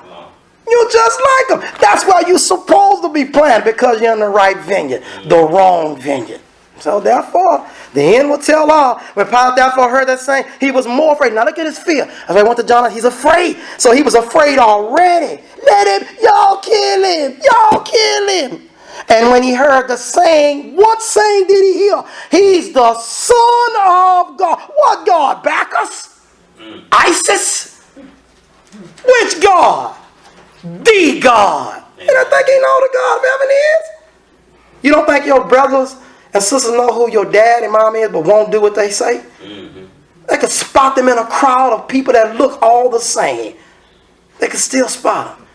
You're just like them. That's why you're supposed to be planted, because you're in the right vineyard, the wrong vineyard. So therefore, the end will tell all. When Pilate therefore heard that saying, he was more afraid. Now look at his fear. As I went to John, he's afraid. So he was afraid already. Let him, y'all kill him. Y'all kill him. And when he heard the saying, what saying did he hear? He's the Son of God. What God? Bacchus? ISIS? Which God? The God. You don't think he know the God of heaven is? You don't think your brothers and sisters know who your dad and mom is, but won't do what they say? They could spot them in a crowd of people that look all the same. They could still spot them.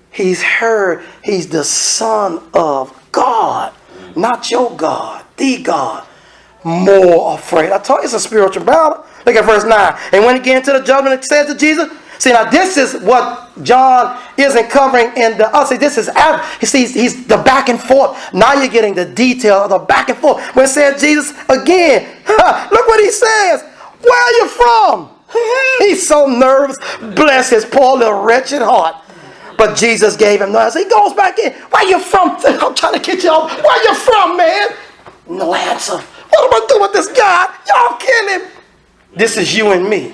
He's heard he's the Son of God, not your God, the God. More afraid. I told you it's a spiritual battle. Look at verse 9. And when he get into the judgment, it says to Jesus, see, now this is what John isn't covering in the other. See, this is after. He sees he's the back and forth. Now you're getting the detail of the back and forth. When it says Jesus again, look what he says. Where are you from? He's so nervous. Bless his poor little wretched heart. But Jesus gave him no answer. He goes back in. Where you from? I'm trying to get y'all. Where you from, man? No answer. What am I doing with this guy? Y'all kill him. This is you and me.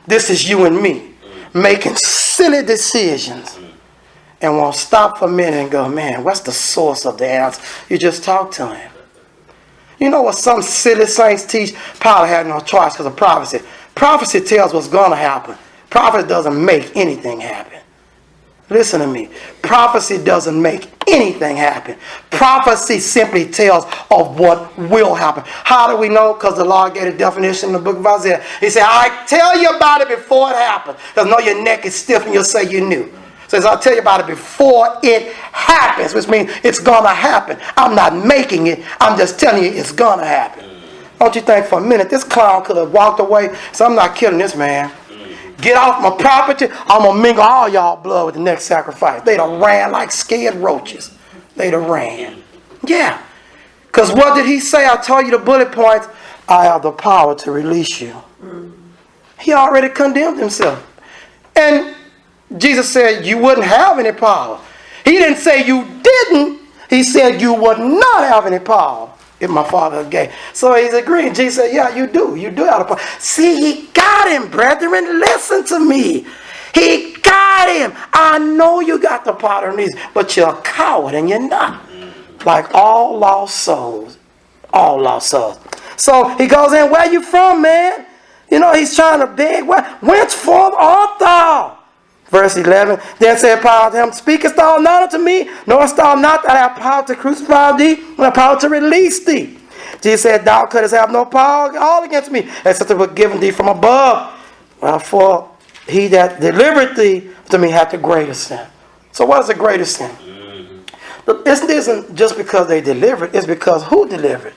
This is you and me. Making silly decisions. And won't stop for a minute and go, man, what's the source of the answer? You just talk to him. You know what some silly saints teach? Pilate had no choice because of prophecy. Prophecy tells what's going to happen. Prophecy doesn't make anything happen. Listen to me. Prophecy doesn't make anything happen. Prophecy simply tells of what will happen. How do we know? Because the Lord gave a definition in the book of Isaiah. He said, I tell you about it before it happens. Because know your neck is stiff and you'll say you knew. So I'll tell you about it before it happens, which means it's going to happen. I'm not making it. I'm just telling you it's going to happen. Don't you think for a minute this clown could have walked away? So I'm not killing this man. Get off my property. I'm going to mingle all y'all blood with the next sacrifice. They'd have ran like scared roaches. They'd have ran. Yeah. Because what did he say? I told you the bullet points. I have the power to release you. He already condemned himself. And Jesus said you wouldn't have any power. He didn't say you didn't. He said you would not have any power if my Father gave. So he's agreeing. Jesus said, yeah, you do. You do have the power. See, he got him, brethren. Listen to me. He got him. I know you got the power and reason, but you're a coward and you're not. Like all lost souls. All lost souls. So he goes in, where you from, man? You know, he's trying to beg. Whenceforth art thou? Verse 11, then said Pilate to him, speakest thou not unto me, knowest thou not that I have power to crucify thee, and have power to release thee? Jesus said, thou couldst have no power all against me, except it was given thee from above. Wherefore, he that delivered thee to me had the greater sin. So what is the greater sin? This isn't just because they delivered, it's because who delivered?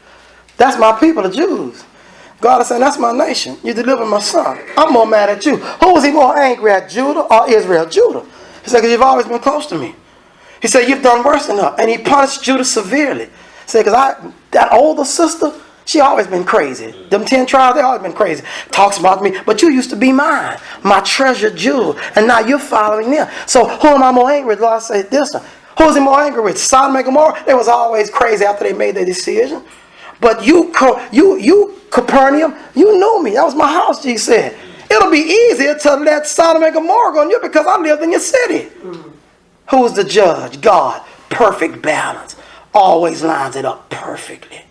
That's my people, the Jews. God is saying, that's my nation. You delivered my son. I'm more mad at you. Who was he more angry at, Judah or Israel? Judah. He said, because you've always been close to me. He said, you've done worse than her. And he punished Judah severely. He said, because that older sister, she always been crazy. Them 10 tribes, they always been crazy. Talks about me, but you used to be mine, my treasured jewel. And now you're following them. So who am I more angry with? God said this one. Who was he more angry with? Sodom and Gomorrah? They was always crazy after they made their decision. But you Capernaum, you knew me. That was my house, Jesus said. It'll be easier to let Sodom and Gomorrah go on you because I lived in your city. Who's the judge? God. Perfect balance. Always lines it up perfectly.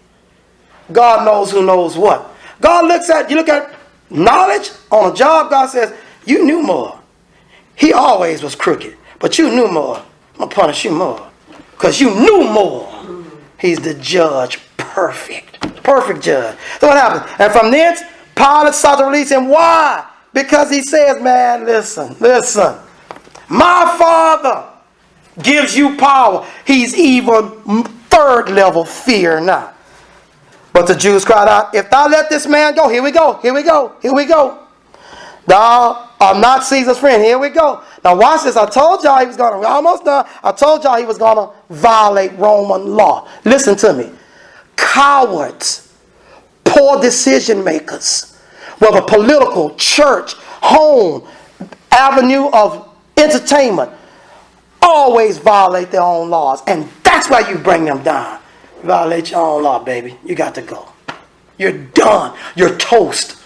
God knows who knows what. God looks at, you look at knowledge on a job, God says, you knew more. He always was crooked, but you knew more. I'm going to punish you more because you knew more. He's the judge, perfect. Perfect judge. So what happens? And from thence, Pilate sought to release him. Why? Because he says, man, listen. My Father gives you power. He's even third level fear now. But the Jews cried out, if thou let this man go, here we go. Thou art not Caesar's friend. Here we go. Now watch this. I told y'all he was going to, almost done. I told y'all he was going to violate Roman law. Listen to me. Cowards, poor decision makers, whether political, church, home, avenue of entertainment, always violate their own laws. And that's why you bring them down. You violate your own law, baby. You got to go. You're done. You're toast.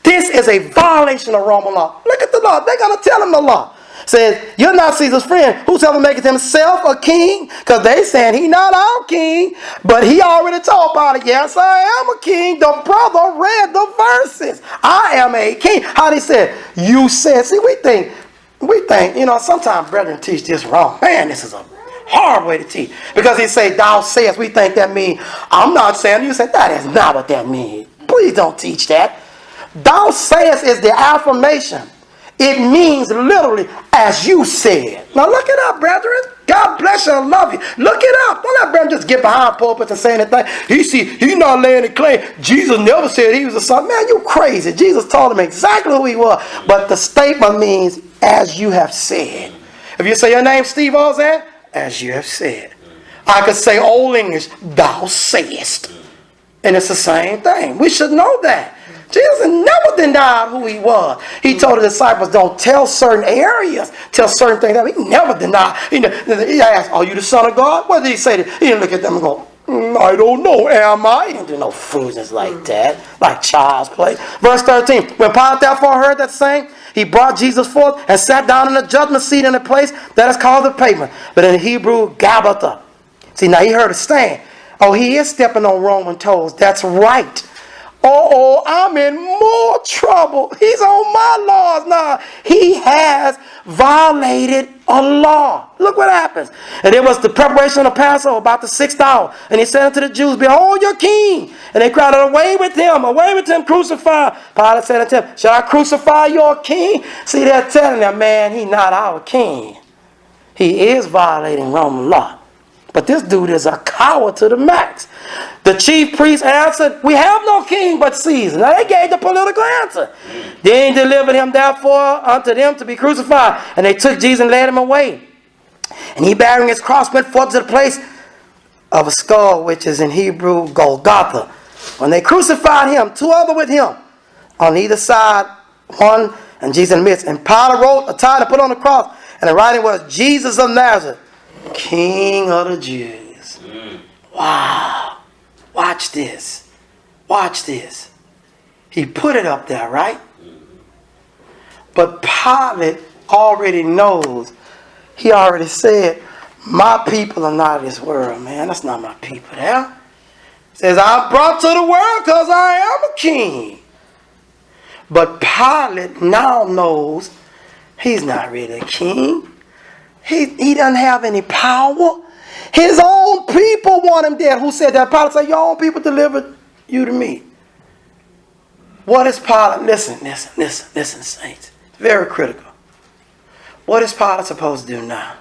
This is a violation of Roman law. Look at the law. They're going to tell him the law. Says, you're not Caesar's friend. Whosoever maketh himself a king, because they saying he not our king, but he already told about it. Yes, I am a king. The brother read the verses. I am a king. How they said, you said. See, we think, sometimes brethren teach this wrong. Man, this is a hard way to teach. Because he say, thou sayest, we think that means, I'm not saying, you say, that is not what that means. Please don't teach that. Thou sayest is the affirmation. It means literally as you said. Now look it up, brethren. God bless you and love you. Look it up. Don't let brethren just get behind pulpits and say anything. He's not laying a claim. Jesus never said he was a son. Man, you crazy. Jesus told him exactly who he was. But the statement means as you have said. If you say your name Steve Ozan, as you have said. I could say Old English, thou sayest. And it's the same thing. We should know that. Jesus never denied who he was. He told the disciples, don't tell certain areas, tell certain things. He never denied. He asked, are you the Son of God? What did he say? He didn't look at them and go, I don't know, am I? He didn't do no foolishness like that, like child's play. Verse 13, when Pilate therefore heard that saying, he brought Jesus forth and sat down in the judgment seat in a place that is called the pavement, but in Hebrew, Gabbatha. See, now he heard it saying, oh, he is stepping on Roman toes. That's right. Oh, I'm in more trouble. He's on my laws now. He has violated a law. Look what happens. And it was the preparation of Passover, about the 6th hour. And he said unto the Jews, behold your king. And they cried, away with him, crucify. Pilate said unto him, shall I crucify your king? See, they're telling them, man, he's not our king. He is violating Roman law. But this dude is a coward to the max. The chief priest answered, we have no king but Caesar. Now they gave the political answer. They delivered him therefore unto them to be crucified. And they took Jesus and led him away. And he bearing his cross went forth to the place of a skull, which is in Hebrew Golgotha. When they crucified him, 2 other with him, on either side, one and Jesus in the midst. And Pilate wrote a title to put on the cross. And the writing was, Jesus of Nazareth, King of the Jews. Wow. Watch this. He put it up there, right? But Pilate already knows. He already said, my people are not of this world, man. That's not my people there. He says, I'm brought to the world because I am a king. But Pilate now knows he's not really a king. He doesn't have any power. His own people want him dead. Who said that? Pilate said, your own people delivered you to me. What is Pilate? Listen, saints. It's very critical. What is Pilate supposed to do now?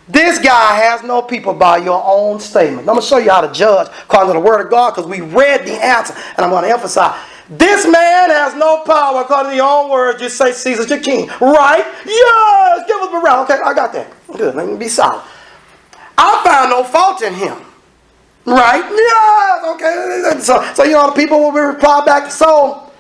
This guy has no people by your own statement. I'm going to show you how to judge according to the word of God because we read the answer. And I'm going to emphasize, this man has no power according to your own words. You say Caesar's your king. Right? Yes! Give us a round. Okay, I got that. Good. Let me be solid. I found no fault in him. Right? Yes! Okay. So the people will reply back. So,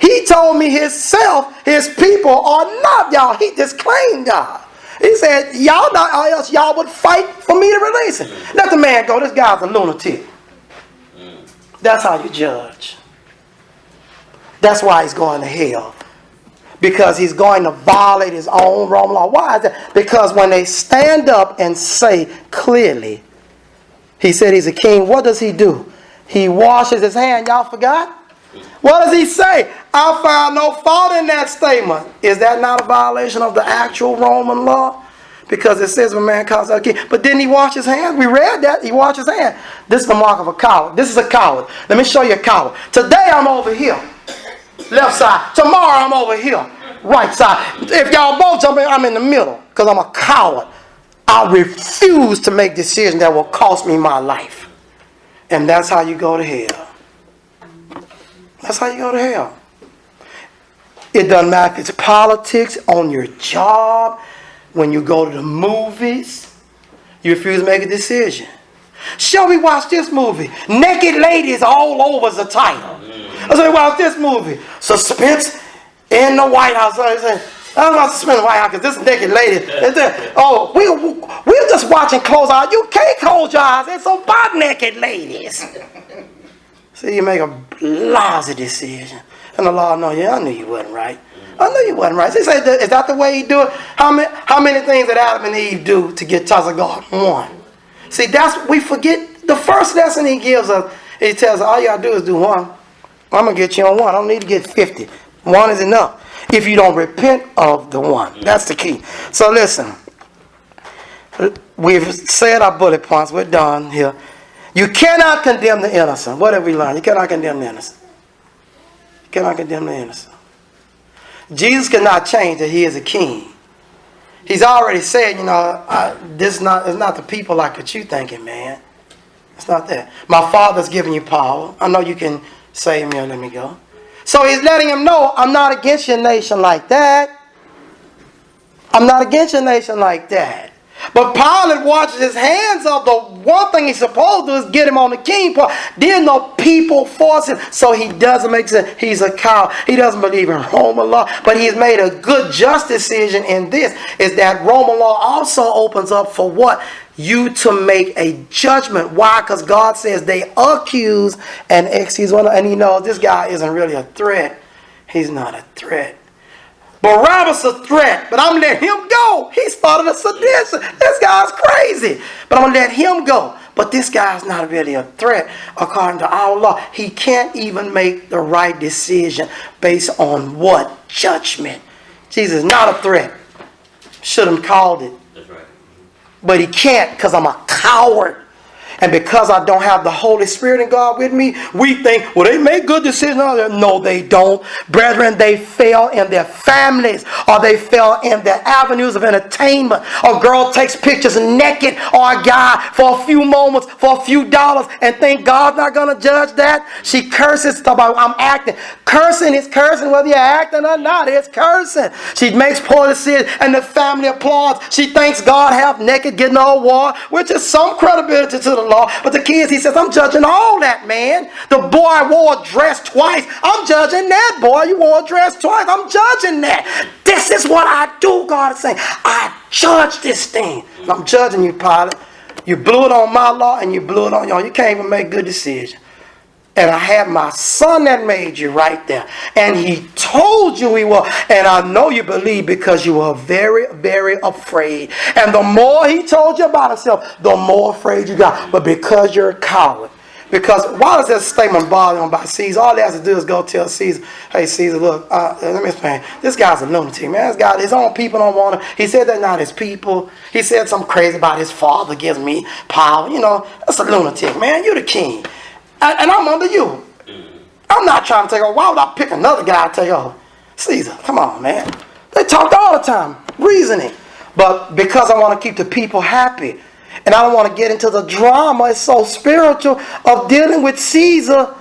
he told me himself, his people are not y'all. He disclaimed God. He said, y'all not, or else y'all would fight for me to release him. Let the man go. This guy's a lunatic. That's how you judge. That's why he's going to hell. Because he's going to violate his own Roman law. Why is that? Because when they stand up and say clearly, he said he's a king, what does he do? He washes his hand. Y'all forgot? What does he say? I found no fault in that statement. Is that not a violation of the actual Roman law? Because it says when man calls out a king. But didn't he wash his hands? We read that. He washed his hands. This is the mark of a coward. This is a coward. Let me show you a coward. Today I'm over here. Left side. Tomorrow I'm over here. Right side. If y'all both jump in, I'm in the middle. Because I'm a coward. I refuse to make decisions that will cost me my life. And that's how you go to hell. That's how you go to hell. It doesn't matter if it's politics, on your job, when you go to the movies, you refuse to make a decision. Shall we watch this movie? Naked ladies all over is the title. I say, watch this movie. Suspense in the White House. I say, I'm not suspending the White House because this naked lady. Oh, we're just watching close eyes. You can't close your eyes. It's about naked ladies. See, you make a lousy decision. And the Lord knows, yeah, I knew you wasn't right. I knew you wasn't right. He said, is that the way he do it? How many things did Adam and Eve do to get touched of God? One. See, we forget the first lesson he gives us. He tells us, all you got to do is do one. I'm going to get you on one. I don't need to get 50. One is enough. If you don't repent of the one. That's the key. So listen. We've said our bullet points. We're done here. You cannot condemn the innocent. What have we learned? You cannot condemn the innocent. You cannot condemn the innocent. Jesus cannot change that he is a king. He's already said, it's not the people like what you thinking, man. It's not that. My Father's giving you power. I know you can save me or let me go. So he's letting him know, I'm not against your nation like that. I'm not against your nation like that. But Pilate washes his hands up. The one thing he's supposed to do is get him on the king part. Then the people force him. So he doesn't make sense. He's a coward. He doesn't believe in Roman law. But he's made a good, just decision in this. Is that Roman law also opens up for what? You to make a judgment. Why? Because God says they accuse and excuse one another. And he knows this guy isn't really a threat. He's not a threat. Barabbas a threat, but I'm going to let him go. He started a sedition. This guy's crazy, but I'm going to let him go. But this guy's not really a threat according to our law. He can't even make the right decision based on what? Judgment. Jesus is not a threat. Should have called it. That's right. But he can't because I'm a coward. And because I don't have the Holy Spirit in God with me, we think, well, they make good decisions. No, they don't. Brethren, they fail in their families, or they fail in their avenues of entertainment. A girl takes pictures naked, or a guy for a few moments, for a few dollars, and think God's not going to judge that. She curses about, I'm acting. Cursing is cursing, whether you're acting or not. It's cursing. She makes poor decisions, and the family applauds. She thinks God half naked, getting an award, which is some credibility to the law. But the kids, he says, I'm judging all that, man. The boy wore a dress twice. I'm judging that, boy. You wore a dress twice. I'm judging that. This is what I do, God is saying. I judge this thing. And I'm judging you, Pilate. You blew it on my law and you blew it on yours. You can't even make good decisions. And I had my son that made you right there. And he told you he was. And I know you believe because you were very, very afraid. And the more he told you about himself, the more afraid you got. But because you're a coward. Because why does that statement bother him about Caesar? All he has to do is go tell Caesar, hey, Caesar, look, let me explain. This guy's a lunatic, man. This guy, his own people don't want him. He said they're not his people. He said something crazy about his father gives me power. That's a lunatic, man. You're the king. And I'm under you. I'm not trying to take over. Why would I pick another guy to take over? Caesar, come on, man. They talk all the time, reasoning. But because I want to keep the people happy, and I don't want to get into the drama, it's so spiritual, of dealing with Caesar,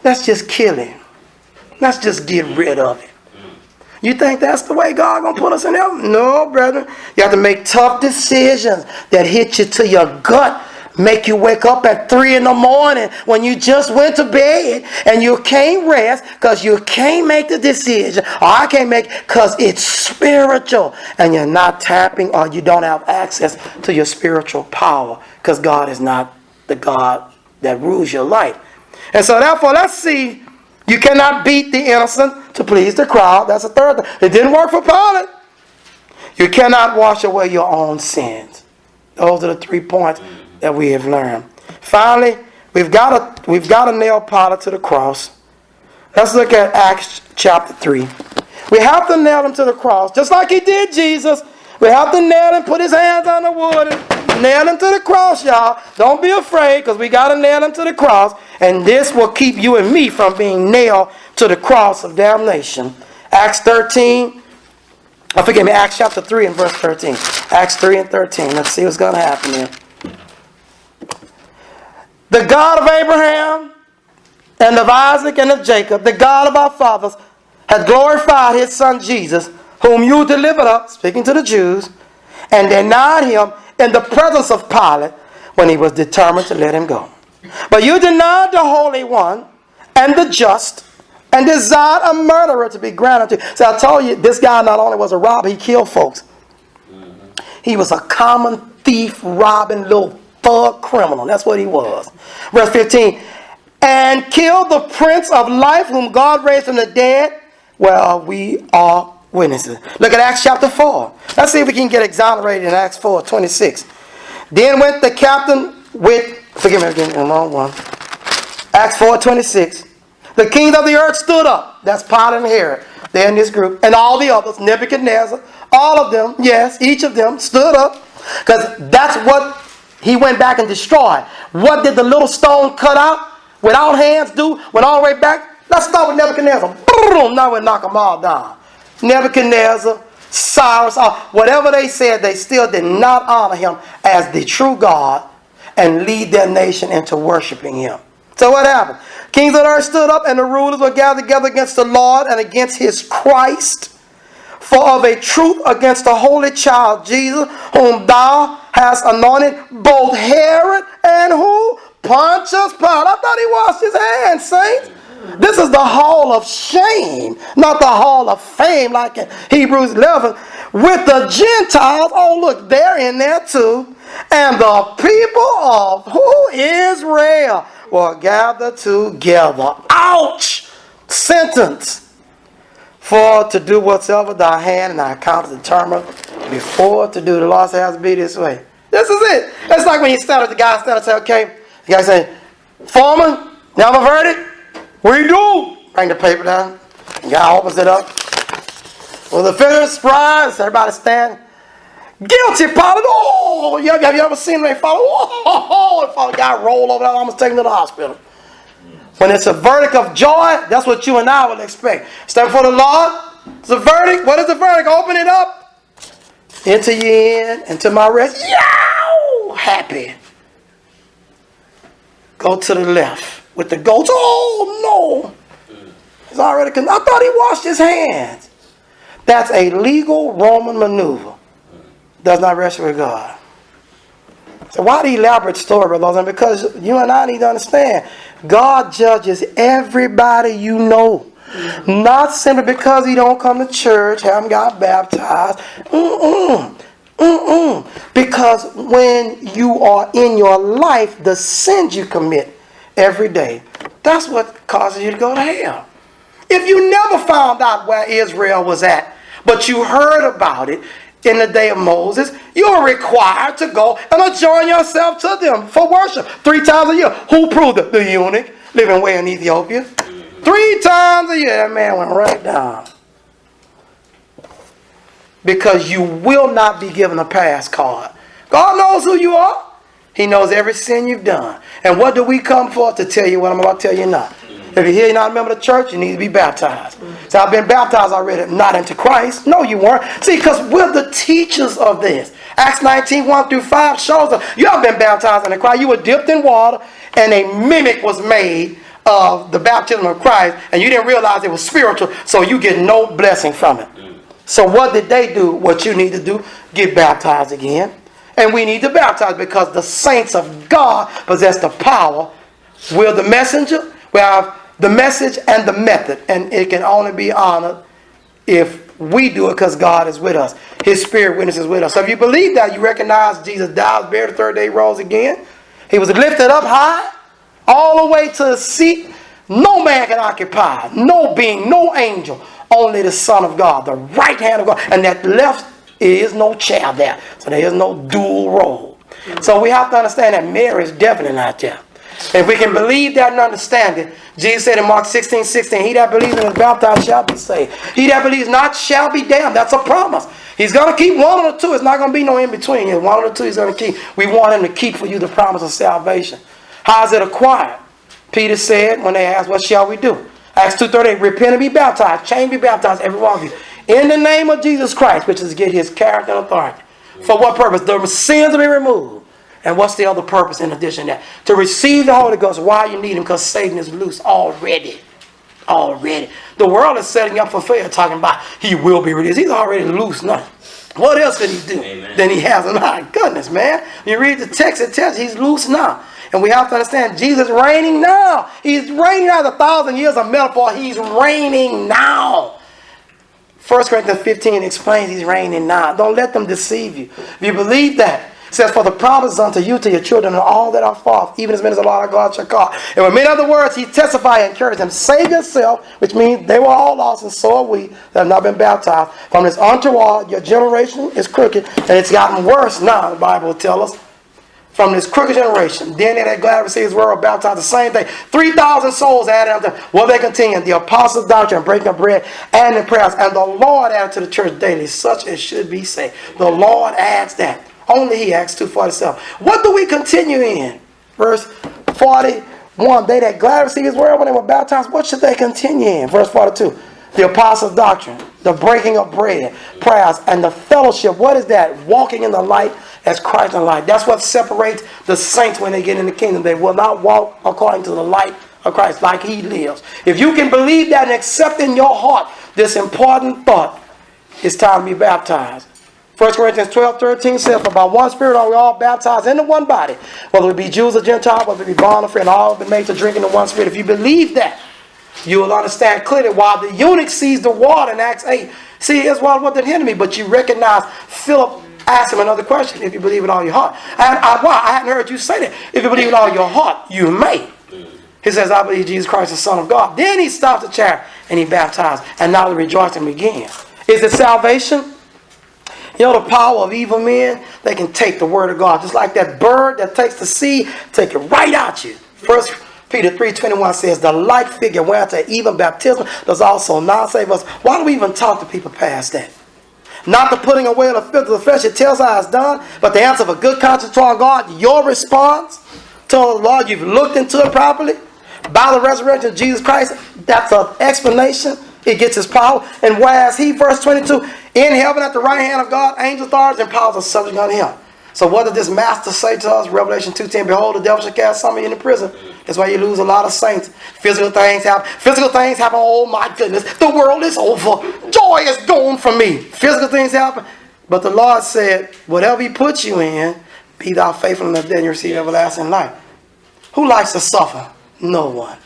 let's just kill him. Let's just get rid of him. You think that's the way God going to put us in heaven? No, brother. You have to make tough decisions that hit you to your gut. Make you wake up at 3 in the morning when you just went to bed and you can't rest because you can't make the decision. Or I can't make it because it's spiritual and you're not tapping or you don't have access to your spiritual power because God is not the God that rules your life. And so therefore, let's see. You cannot beat the innocent to please the crowd. That's the third thing. It didn't work for Pilate. You cannot wash away your own sins. Those are the 3 points that we have learned. Finally, we've got to nail Pilate to the cross. Let's look at Acts chapter 3. We have to nail him to the cross, just like he did Jesus. We have to nail him, put his hands on the wood, and nail him to the cross, y'all. Don't be afraid, because we got to nail him to the cross. And this will keep you and me from being nailed to the cross of damnation. Acts 13. Acts chapter 3 and verse 13. Acts 3 and 13. Let's see what's going to happen here. The God of Abraham and of Isaac and of Jacob, the God of our fathers, hath glorified his son Jesus, whom you delivered up, speaking to the Jews, and denied him in the presence of Pilate when he was determined to let him go. But you denied the Holy One and the just, and desired a murderer to be granted to you. So I told you, this guy not only was a robber, he killed folks. He was a common thief, robbing, little thug criminal. That's what he was. Verse 15. And killed the Prince of Life, whom God raised from the dead. Well, we are witnesses. Look at Acts chapter 4. Let's see if we can get exonerated in Acts 4:26. Then went the captain with, forgive me again, the wrong one. Acts 4:26. The kings of the earth stood up. That's Pilate and Herod. They're in this group. And all the others, Nebuchadnezzar, all of them, yes, each of them stood up. Because that's what he went back and destroyed. What did the little stone cut out without hands do? Went all the way back. Let's start with Nebuchadnezzar. Boom, now we knock them all down. Nebuchadnezzar, Cyrus, whatever they said, they still did not honor him as the true God and lead their nation into worshiping him. So what happened? Kings of the earth stood up, and the rulers were gathered together against the Lord and against his Christ. For of a truth against the holy child Jesus, whom thou hast anointed, both Herod and who? Pontius Pilate. I thought he washed his hands, saints. This is the hall of shame, not the hall of fame like in Hebrews 11. With the Gentiles, oh look, they're in there too. And the people of who? Israel were gathered together. Ouch! Sentence. For to do whatsoever thy hand and thy account is determined before to do, the law has to be this way. This is it. It's like when you stand at the guy stand and say, okay, the guy say, foreman, now I'm a verdict. What do you do? Bring the paper down. The guy opens it up. Well, the finish prize, everybody stand. Guilty, Pilate. Oh, have you ever seen them follow? Oh, the guy roll over there, almost taken to the hospital. When it's a verdict of joy, that's what you and I would expect. Stand before the Lord. It's a verdict. What is the verdict? Open it up. Enter ye in, into my rest. Yow! Happy. Go to the left with the goats. Oh, no. He's already, I thought he washed his hands. That's a legal Roman maneuver. Does not rest with God. So why the elaborate story, brothers? And because you and I need to understand, God judges everybody you know. Not simply because he don't come to church, haven't got baptized. Because when you are in your life, the sins you commit every day, that's what causes you to go to hell. If you never found out where Israel was at, but you heard about it in the day of Moses, you are required to go and adjoin yourself to them for worship 3 times a year. Who proved it? The eunuch living way in Ethiopia. 3 times a year, that man went right down. Because you will not be given a pass card. God knows who you are. He knows every sin you've done. And what do we come for? To tell you what I'm about to tell you now. If you're here, you're not a member of the church, you need to be baptized. So I've been baptized already, not into Christ. No, you weren't. See, because we're the teachers of this. Acts 19, 1 through 5 shows us you have been baptized into Christ. You were dipped in water, and a mimic was made of the baptism of Christ, and you didn't realize it was spiritual, so you get no blessing from it. So what did they do? What you need to do, get baptized again. And we need to baptize because the saints of God possess the power. We're the messenger. We have the message and the method. And it can only be honored if we do it because God is with us. His Spirit witnesses with us. So if you believe that, you recognize Jesus died, buried, the 3rd day, rose again. He was lifted up high. all the way to the seat no man can occupy, no being, no angel, only the Son of God, the right hand of God. And that left is no chair there. So there is no dual role. So we have to understand that Mary is definitely not there. If we can believe that and understand it, Jesus said in Mark 16:16, he that believes and is baptized shall be saved. He that believes not shall be damned. That's a promise. He's going to keep one of the two. It's not going to be no in between. One of the two he's going to keep. We want him to keep for you the promise of salvation. How is it acquired? Peter said when they asked, what shall we do? Acts 2:38, repent and be baptized. Change, be baptized, every one of you. In the name of Jesus Christ, which is to get his character and authority. For what purpose? The sins to be removed. And what's the other purpose in addition to that? To receive the Holy Ghost. Why you need him? Because Satan is loose already. Already. The world is setting up for failure, talking about he will be released. He's already loose now. What else could he do? Amen. Than he has? My goodness, man. You read the text, it tells you he's loose now. And we have to understand, Jesus is reigning now. He's reigning now. 1,000 years of metaphor. He's reigning now. 1 Corinthians 15 explains he's reigning now. Don't let them deceive you. If you believe that, it says, for the promise is unto you, to your children, and all that are far, even as many as the Lord our God shall call. And with many other words, he testified and encouraged them, save yourself, which means they were all lost, and so are we that have not been baptized. From this untoward, your generation is crooked, and it's gotten worse now, the Bible will tell us. From this crooked generation, then they that glad receive his word were baptized, the same thing. 3,000 souls added unto them. Well, they continue the apostles' doctrine, breaking of bread, and the prayers. And the Lord added to the church daily, such as should be saved. The Lord adds that. Only he, Acts 2:47. What do we continue in? Verse 41. They that glad receive his word when they were baptized, what should they continue in? Verse 42. The apostles' doctrine, the breaking of bread, prayers, and the fellowship. What is that? Walking in the light as Christ in the light. That's what separates the saints when they get in the kingdom. They will not walk according to the light of Christ like he lives. If you can believe that and accept in your heart this important thought, it's time to be baptized. 1 Corinthians 12:13 says, for by one Spirit are we all baptized into one body, whether it be Jews or Gentiles, whether it be bond or free, and all have been made to drink into one Spirit. If you believe that, you will understand clearly why the eunuch sees the water in Acts 8. See, here's what did hinder me, but you recognize Philip asked him another question, if you believe with all your heart. And I hadn't heard you say that. If you believe with all your heart, you may. He says, I believe Jesus Christ is the Son of God. Then he stopped the chariot and he baptized. And now the rejoicing began. Is it salvation? You know the power of evil men? They can take the word of God. Just like that bird that takes the seed, take it right out you. 1 Peter 3:21 says, the like figure whereunto even baptism does also now save us. Why do we even talk to people past that? Not the putting away of the filth of the flesh, it tells how it's done, but the answer of a good conscience toward God, your response to the Lord, you've looked into it properly. By the resurrection of Jesus Christ, that's an explanation. It gets his power. And whereas he, verse 22, in heaven at the right hand of God, angels, authorities, and powers are subject unto him. So what did this master say to us? Revelation 2:10, behold, the devil shall cast some of you into prison. That's why you lose a lot of saints. Physical things happen. Physical things happen. Oh my goodness. The world is over. Joy is gone from me. Physical things happen. But the Lord said, whatever he puts you in, be thou faithful enough, then you receive everlasting life. Who likes to suffer? No one.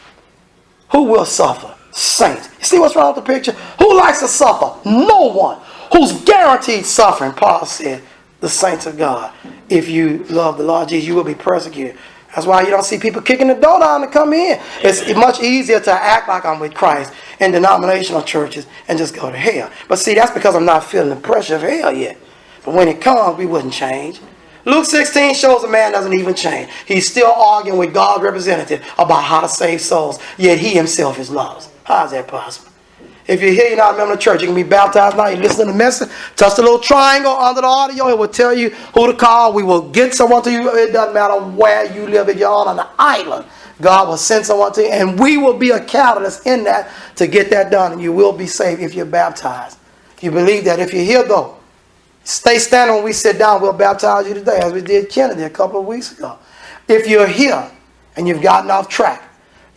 Who will suffer? Saints. You see what's wrong with the picture? Who likes to suffer? No one. Who's guaranteed suffering? Paul said, the saints of God. If you love the Lord Jesus, you will be persecuted. That's why you don't see people kicking the door down to come in. It's much easier to act like I'm with Christ in denominational churches and just go to hell. But see, that's because I'm not feeling the pressure of hell yet. But when it comes, we wouldn't change. Luke 16 shows a man doesn't even change. He's still arguing with God's representative about how to save souls, yet he himself is lost. How is that possible? If you're here, you're not a member of the church, you can be baptized now. You listen to the message, touch the little triangle under the audio. It will tell you who to call. We will get someone to you. It doesn't matter where you live. If you're on an island, God will send someone to you. And we will be a catalyst in that to get that done. And you will be saved if you're baptized. You believe that. If you're here, though, stay standing when we sit down. We'll baptize you today, as we did Kennedy a couple of weeks ago. If you're here and you've gotten off track,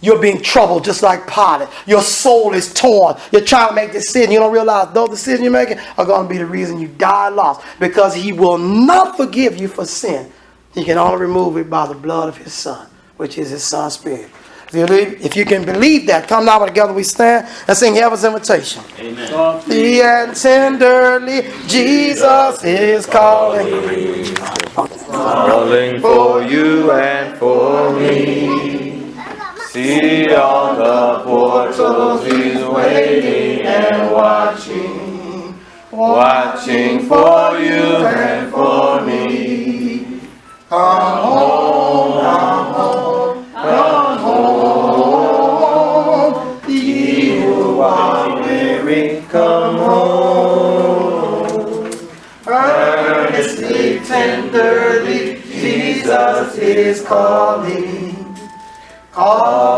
you're being troubled just like Pilate. Your soul is torn. You're trying to make decisions. You don't realize those decisions you're making are going to be the reason you die lost. Because he will not forgive you for sin. He can only remove it by the blood of his Son, which is his Son's Spirit. If you can believe that, come now together we stand and sing heaven's invitation. Amen. Softly and tenderly, Jesus is calling. Calling for you and for me. See on the portals he's waiting and watching, watching for you and for me. Come home, come home, come home. Ye who are weary, come home. Earnestly, tenderly, Jesus is calling. Call